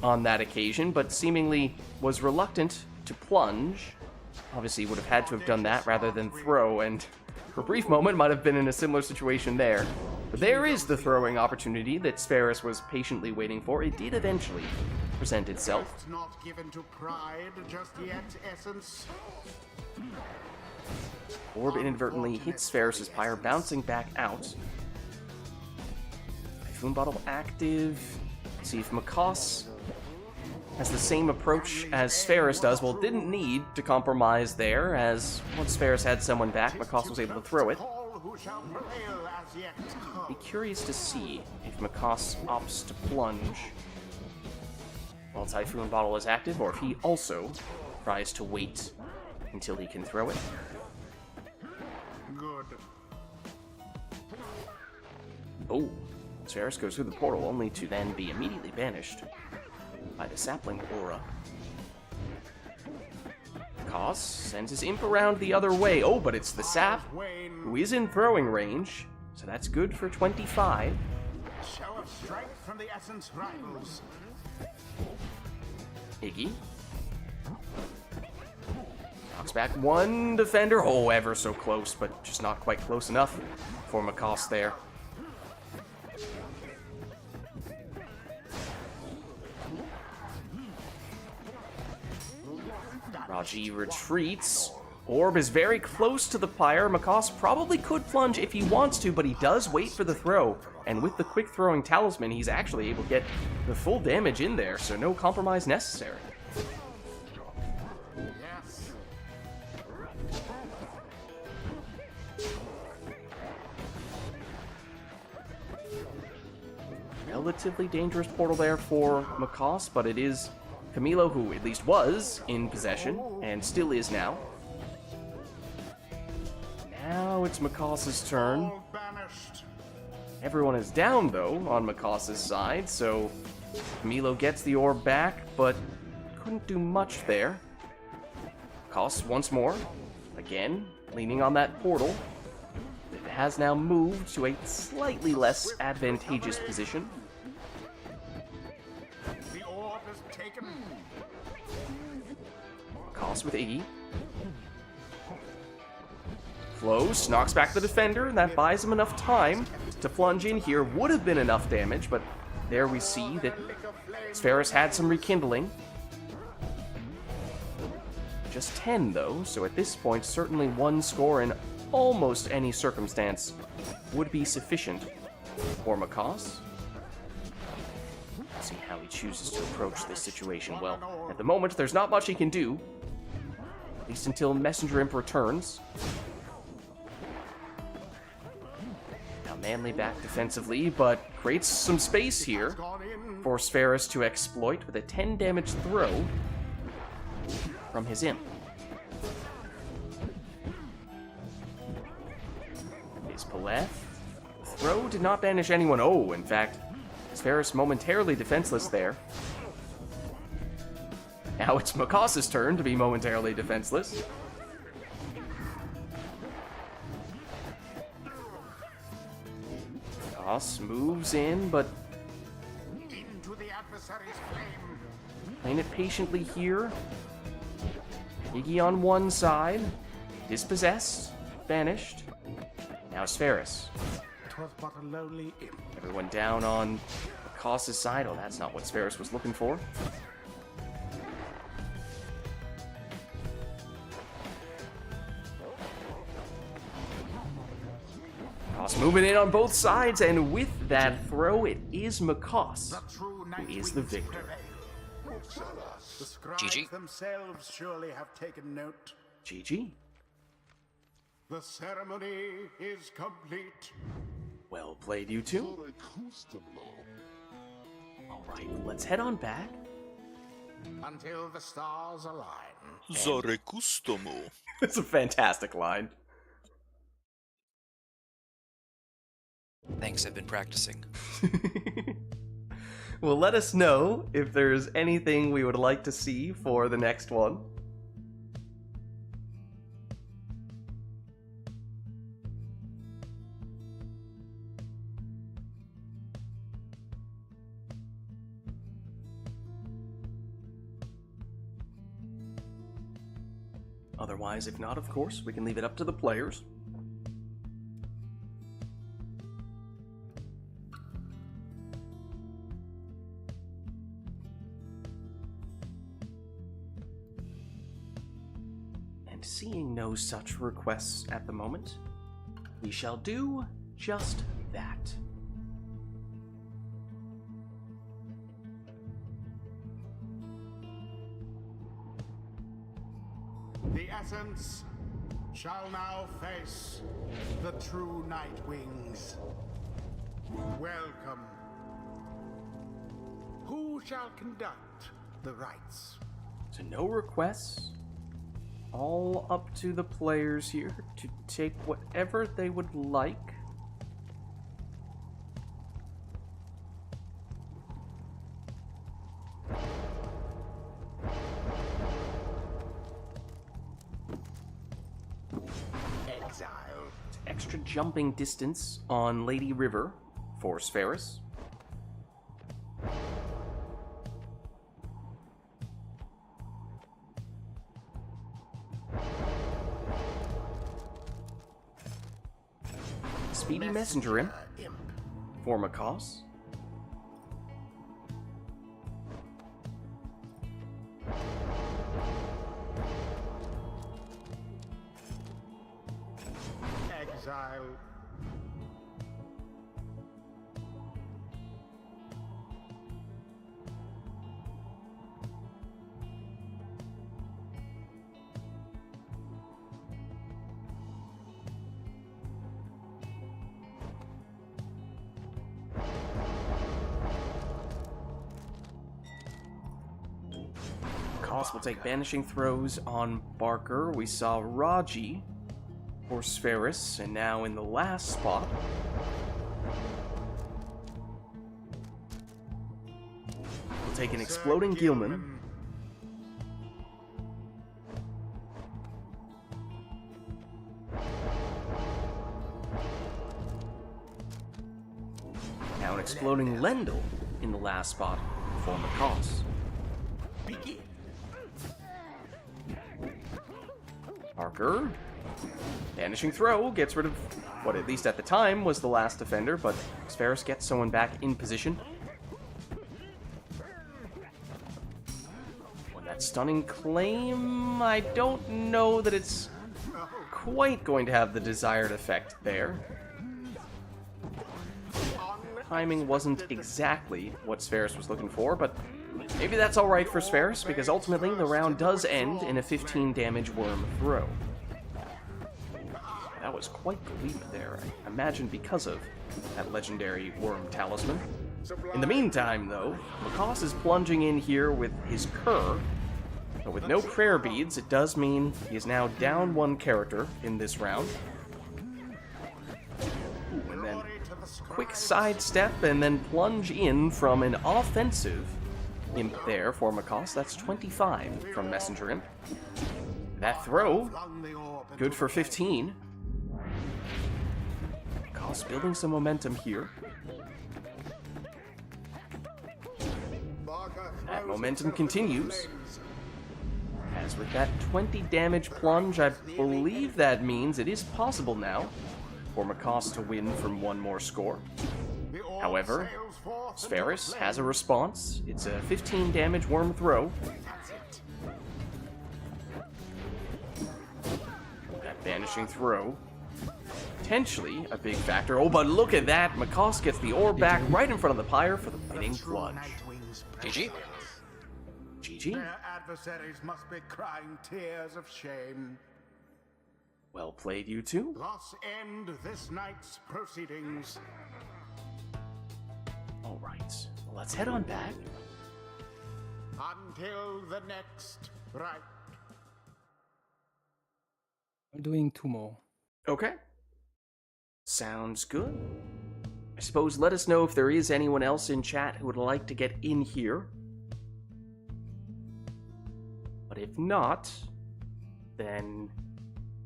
on that occasion, but seemingly was reluctant to plunge. Obviously would have had to have done that rather than throw, and for a brief moment might have been in a similar situation there. But there is the throwing opportunity that Spheris was patiently waiting for. It did eventually present itself. It's not given to pride just yet, Essence. Orb inadvertently hits Spheris' pyre, bouncing back out. Typhoon Bottle active. Let's see if Macaws has the same approach as Spheris does. Well, didn't need to compromise there, as once Spheris had someone back, Macaws was able to throw it. Be curious to see if Macaws opts to plunge while Typhoon Bottle is active, or if he also tries to wait until he can throw it. Good. Oh, Spheris goes through the portal, only to then be immediately banished by the sapling aura. Macaws sends his imp around the other way. Oh, but it's the sap who is in throwing range, so that's good for 25. Show of strength from the Essence rivals. Iggy knocks back one defender. Oh, ever so close, but just not quite close enough for Macaws there. Raji retreats. Orb is very close to the pyre. Macaws probably could plunge if he wants to, but he does wait for the throw. And with the quick throwing talisman, he's actually able to get the full damage in there, so no compromise necessary. Yes. Relatively dangerous portal there for Macaws, but it is Camilo, who at least was in possession, and still is now. Now it's Macaws' turn. All banished. Everyone is down, though, on Macaws' side, so Camilo gets the orb back, but couldn't do much there. Macaws once more, again, leaning on that portal. It has now moved to a slightly less advantageous position. The orb is taken. Macaws with Iggy. Close, knocks back the defender, and that buys him enough time to plunge in here. Would have been enough damage, but there we see that Spheris had some rekindling. Just 10, though, so at this point, certainly one score in almost any circumstance would be sufficient for Macaws. See how he chooses to approach this situation. Well, at the moment, there's not much he can do, at least until Messenger Imp returns. Now Manly back defensively, but creates some space here for Spheris to exploit with a 10 damage throw from his imp. His Paleth. Throw did not banish anyone. Oh, in fact, Spheris momentarily defenseless there. Now it's Macaws' turn to be momentarily defenseless. Macaws moves in, but Into the adversary's flame. playing it patiently here. Iggy on one side, dispossessed, banished. Now Spheris. 'Twas but a lowly imp. Everyone down on Macaws' side. Oh, that's not what Spheris was looking for. Macaws moving in on both sides, and with that throw, it is Macaws The true who knight is the wins victor. prevail. The scribes GG. themselves surely have taken note. GG. The ceremony is complete. Well played, you two. Alright, let's head on back. Until the stars align. Zarecustomo. It's a fantastic line. Thanks, I've been practicing. Well, let us know if there's anything we would like to see for the next one. Otherwise, if not, of course, we can leave it up to the players. And seeing no such requests at the moment, we shall do just that. The essence shall now face the true Night Wings. Welcome. Who shall conduct the rites? So no requests. All up to the players here to take whatever they would like. Exile. Extra jumping distance on Lady River for Spheris. Speedy Messenger Imp for Makos. Exile. Makos will take banishing throws on Barker. We saw Raji for Spheris, and now in the last spot, we'll take an exploding Gilman. Now an exploding Lendl in the last spot for Makos. Begin. Barker. Vanishing Throw gets rid of what, at least at the time, was the last defender, but Spheris gets someone back in position. When that stunning claim, I don't know that it's quite going to have the desired effect there. Timing wasn't exactly what Spheris was looking for, but maybe that's alright for Spheris, because ultimately the round does end in a 15 damage worm throw. That was quite the leap there, I imagine because of that legendary worm talisman. In the meantime, though, Makos is plunging in here with his Cur, but with no prayer beads, it does mean he is now down one character in this round. Ooh, and then quick sidestep and then plunge in from an offensive Imp there for Makos. That's 25 from Messenger Imp. That throw, good for 15. Makos building some momentum here. That momentum continues. As with that 20 damage plunge, I believe that means it is possible now for Makos to win from one more score. However, Spheris has a response. It's a 15 damage worm throw. That vanishing throw, potentially a big factor. Oh, but look at that! Makos gets the orb back right in front of the pyre for the winning plunge. GG. GG. Their adversaries must be crying tears of shame. Well played, you two. Thus end this night's proceedings. All right, well, let's head on back. Until the next rite. I'm doing 2 more. Okay. Sounds good. I suppose let us know if there is anyone else in chat who would like to get in here. But if not, then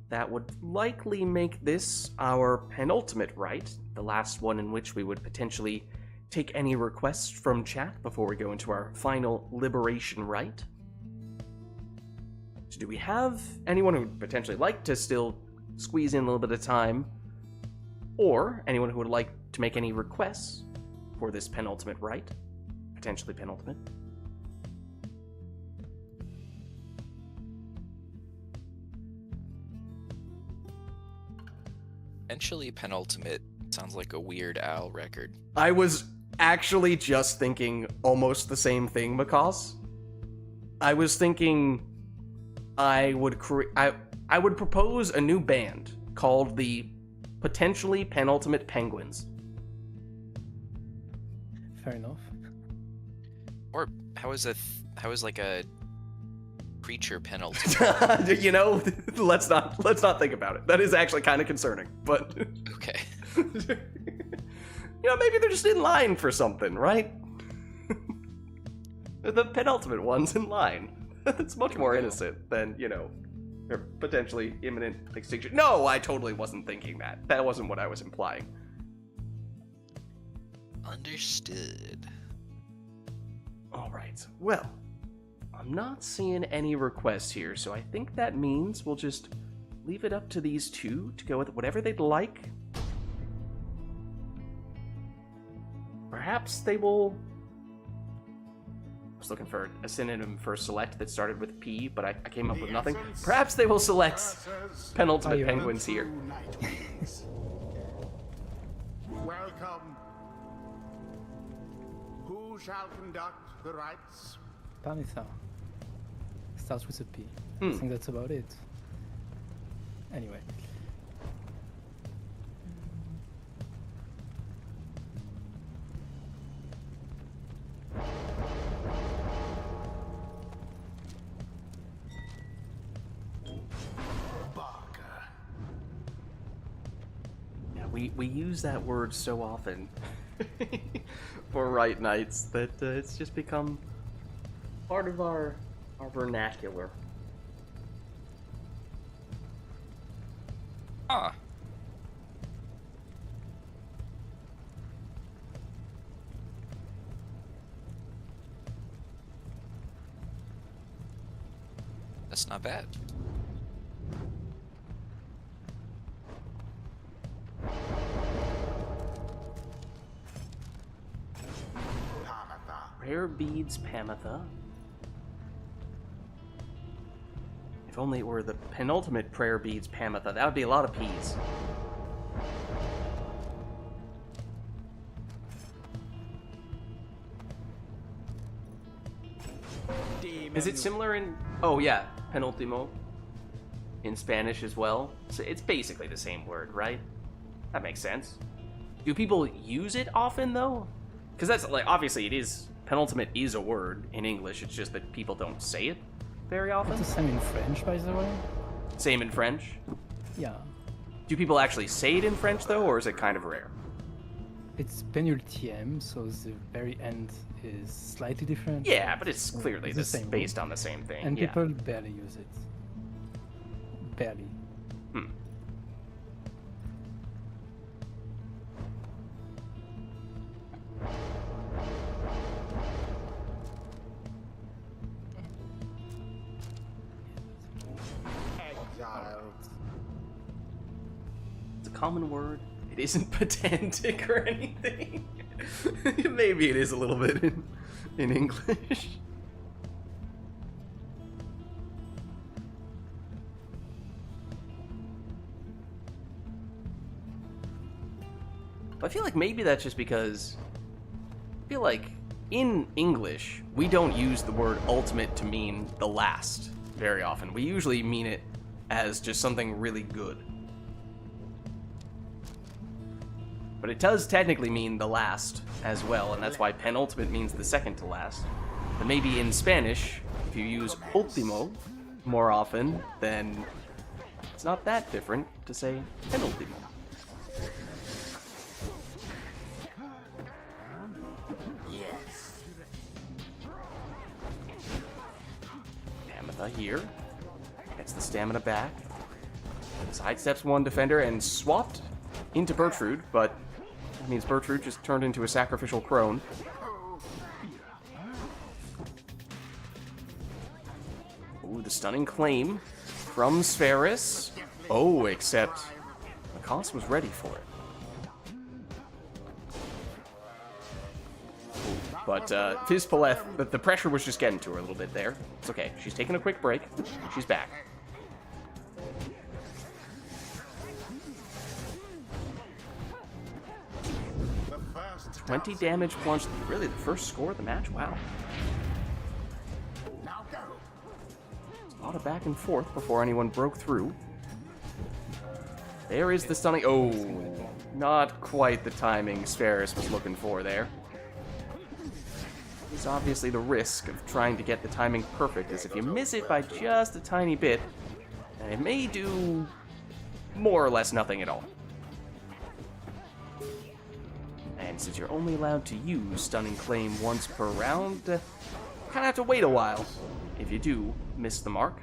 that would likely make this our penultimate rite, the last one in which we would potentially take any requests from chat before we go into our final liberation rite. So do we have anyone who would potentially like to still squeeze in a little bit of time? Or anyone who would like to make any requests for this penultimate rite? Potentially penultimate. Eventually, penultimate sounds like a Weird Al record. I was actually just thinking almost the same thing, Macaws. I was thinking I would propose a new band called the Potentially Penultimate Penguins. Fair enough. Or how is like a preacher penultimate? You know, let's not think about it. That is actually kind of concerning, but Okay. you know, maybe they're just in line for something, right? The penultimate one's in line. It's much more innocent than, you know, their potentially imminent extinction. No, I totally wasn't thinking that. That wasn't what I was implying. Understood. All right. Well, I'm not seeing any requests here, so I think that means we'll just leave it up to these two to go with whatever they'd like. Perhaps they will... I was looking for a synonym for select that started with P, but I came up with nothing. Perhaps they will select penultimate Pyre. penguins here. Welcome. Who shall conduct the rites? Parmesan. Starts with a P. Hmm. I think that's about it. Anyway. Barker. Yeah, we use that word so often for Rite Nights that it's just become part of our vernacular. Huh. That's not bad. Pamatha. Rare beads, Pamatha. If only it were the penultimate prayer beads, Pamatha. That would be a lot of P's. Is it similar in... Oh, yeah. Penultimo. In Spanish as well. So it's basically the same word, right? That makes sense. Do people use it often, though? Because that's, like, obviously it is... Penultimate is a word in English. It's just that people don't say it very often. It's the same in French, by the way. Same in French. Yeah. Do people actually say it in French, though, or is it kind of rare? It's penultième, so the very end is slightly different. Yeah, but it's clearly It's the same based on the same thing. And yeah. people barely use it. Barely. Hmm. Exiled. It's a common word. It isn't pedantic or anything. Maybe it is a little bit in English. I feel like maybe that's just because I feel like in English, we don't use the word ultimate to mean the last very often. We usually mean it as just something really good. But it does technically mean the last as well, and that's why penultimate means the second to last. But maybe in Spanish, if you use último more often, then it's not that different to say penúltimo. Ametha here gets the stamina back. Sidesteps one defender and swapped into Bertrude, but that means Bertrude just turned into a sacrificial crone. Ooh, the stunning claim from Spheris. Oh, except Makas was ready for it. But Fizpaleth, but the pressure was just getting to her a little bit there. It's okay. She's taking a quick break. She's back. The first 20 damage plunge. Really, the first score of the match? Wow. Now go. A lot of back and forth before anyone broke through. There is the stunning. Oh, not quite the timing Spheris was looking for there. It's obviously the risk of trying to get the timing perfect, is if you miss it by just a tiny bit, and it may do more or less nothing at all. And since you're only allowed to use Stunning Claim once per round, kind of have to wait a while if you do miss the mark.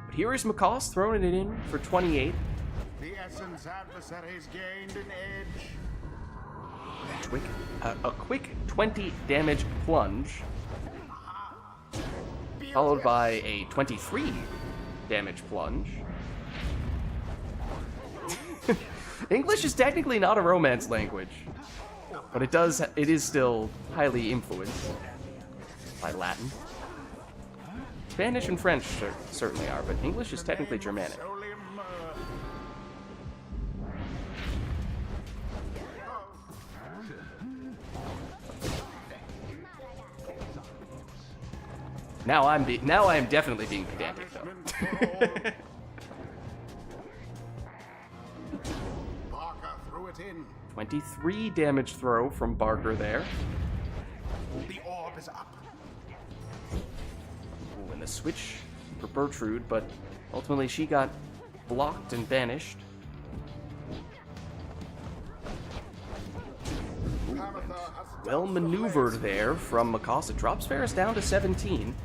But here is Makas throwing it in for 28. The essence adversaries gained an edge. A quick 20 damage plunge, followed by a 23 damage plunge. English is technically not a Romance language, but it is still highly influenced by Latin. Spanish and French certainly are, but English is technically Germanic. Now I am definitely being pedantic though. Barker threw it in. 23 damage throw from Barker there. The orb is up. Ooh, and the switch for Bertrude, but ultimately she got blocked and banished. Ooh, and well maneuvered there from Makas. It drops Ferris down to 17.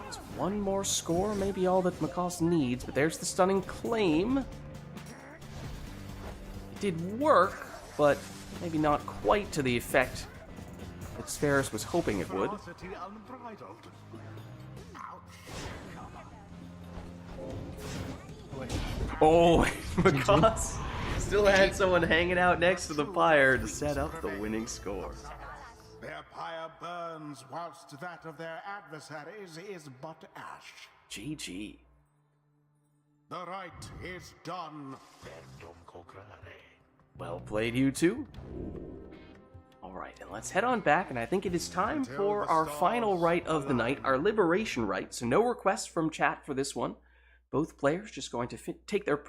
It's one more score, maybe all that Makas needs, but there's the stunning claim. It did work, but maybe not quite to the effect that Spheris was hoping it would. Oh, Makas still had someone hanging out next to the pyre to set up the winning score. Their pyre burns, whilst that of their adversaries is but ash. GG. The rite is done. Well played, you two. Alright, and let's head on back, and I think it is time for our final rite of the night, our liberation rite. So no requests from chat for this one. Both players just going to take their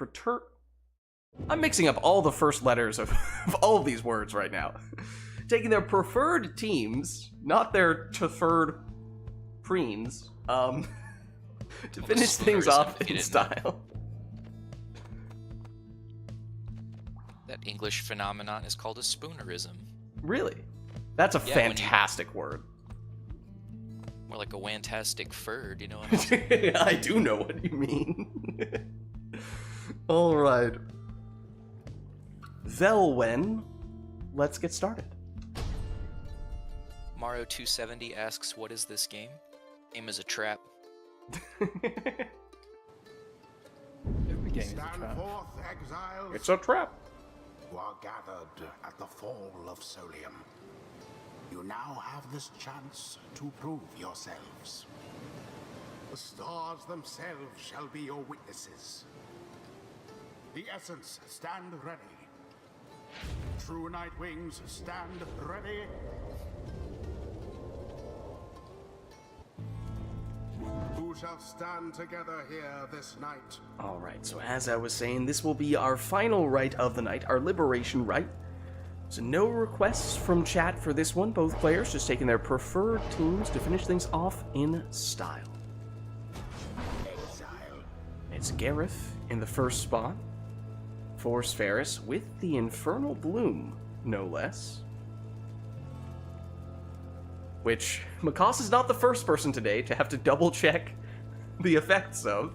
I'm mixing up all the first letters of all of these words right now. Taking their preferred teams, not their preferred preens, to finish things off in style. That English phenomenon is called a spoonerism. Really? That's a Yeah, fantastic word. More like a wantastic furd, you know what I mean? I do know what you mean. All right. Velwen, let's get started. Mario270 asks, what is this game? Game is a trap. Every game is a Stand trap. forth, exiles, It's a trap. who are gathered at the fall of Solium. You now have this chance to prove yourselves. The stars themselves shall be your witnesses. The Essence, stand ready. True Night Wings, stand ready. Who shall stand together here this night? Alright, so as I was saying, this will be our final rite of the night, our liberation rite. So no requests from chat for this one, both players just taking their preferred teams to finish things off in style. Exile. It's Gareth in the first spot, for Sferis with the Infernal Bloom, no less. Which, Makas is not the first person today to have to double-check the effects of.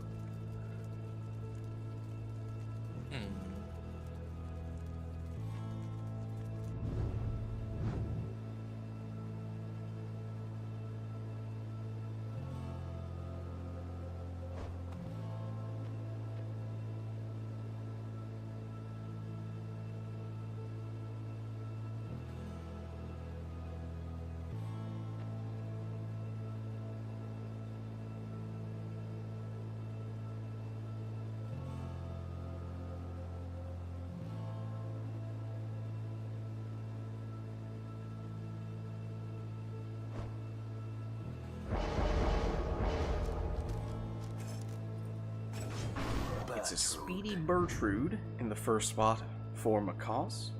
It's a Speedy Bertrude in the first spot for Makas.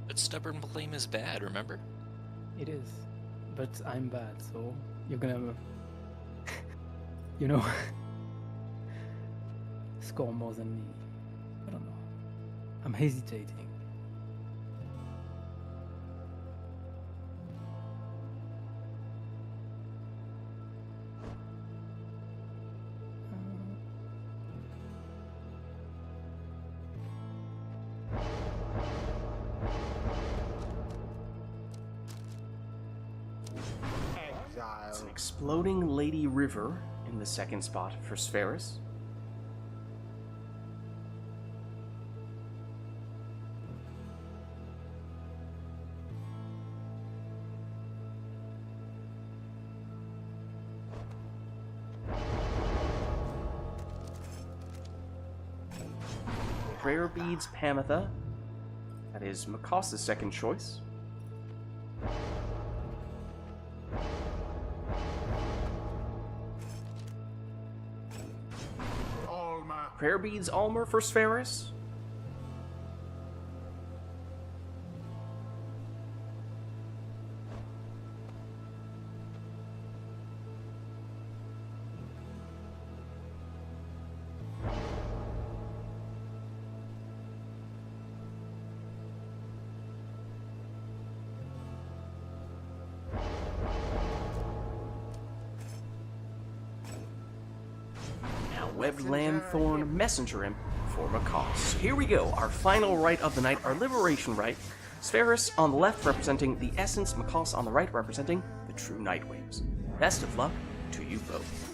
But stubborn blame is bad, remember? It is, but I'm bad, so you're gonna, you know, score more than me. I don't know. I'm hesitating. It's an Exploding Lady River in the second spot for Sferis. Prayer Beads Pamitha. That is Makas's second choice. Prayer Beads Almer for Sferis. Webbed Lanthorn Messenger Imp for Makas. Here we go, our final rite of the night, our liberation rite. Sferis on the left representing the Essence, Makas on the right representing the true Nightwaves. Best of luck to you both.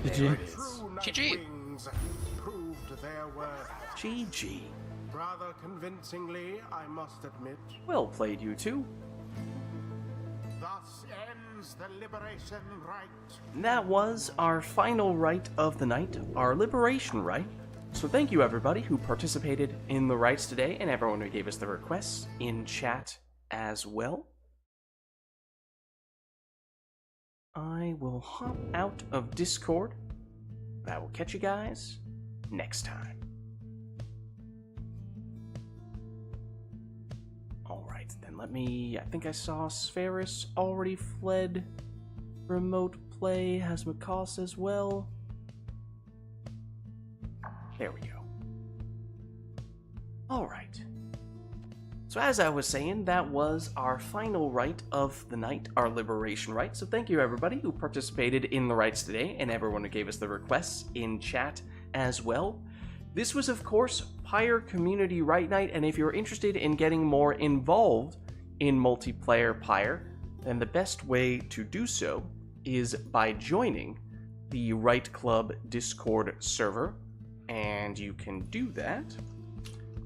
GG. True GG. Nightwings proved their worth. GG. Rather convincingly, I must admit. Well played, you two. Thus ends the Liberation Rite. And that was our final rite of the night, our Liberation Rite. So thank you everybody who participated in the rites today, and everyone who gave us the requests in chat as well. I will hop out of Discord, but I will catch you guys next time. Alright, then let me... I think I saw Spheris already fled. Remote play has Macaws as well. There we go. Alright. So as I was saying, that was our final rite of the night, our Liberation Rite. So thank you everybody who participated in the rites today, and everyone who gave us the requests in chat as well. This was, of course, PYRE Community Rite Night, and if you're interested in getting more involved in multiplayer PYRE, then the best way to do so is by joining the RITE Club Discord server, and you can do that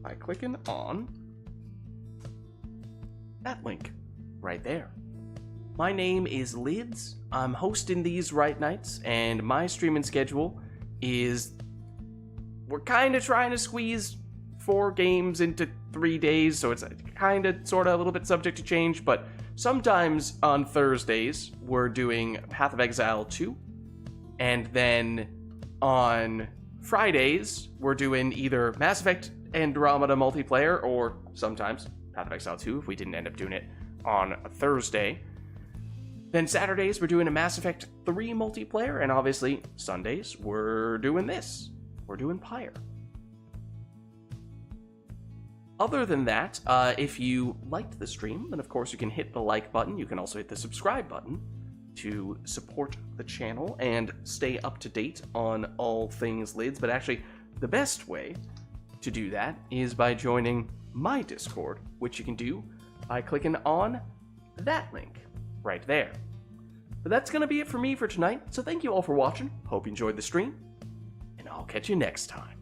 by clicking on that link right there. My name is Lids. I'm hosting these Rite Nights, and my streaming schedule is... We're kind of trying to squeeze 4 games into 3 days, so it's kind of, sort of, a little bit subject to change, but sometimes on Thursdays, we're doing Path of Exile 2, and then on Fridays, we're doing either Mass Effect Andromeda multiplayer, or sometimes Path of Exile 2, if we didn't end up doing it on a Thursday. Then Saturdays, we're doing a Mass Effect 3 multiplayer, and obviously, Sundays, we're doing this. We're doing PYRE. Other than that, if you liked the stream, then of course you can hit the like button. You can also hit the subscribe button to support the channel and stay up to date on all things Lids. But actually, the best way to do that is by joining my Discord, which you can do by clicking on that link right there. But that's going to be it for me for tonight, so thank you all for watching. Hope you enjoyed the stream, and I'll catch you next time.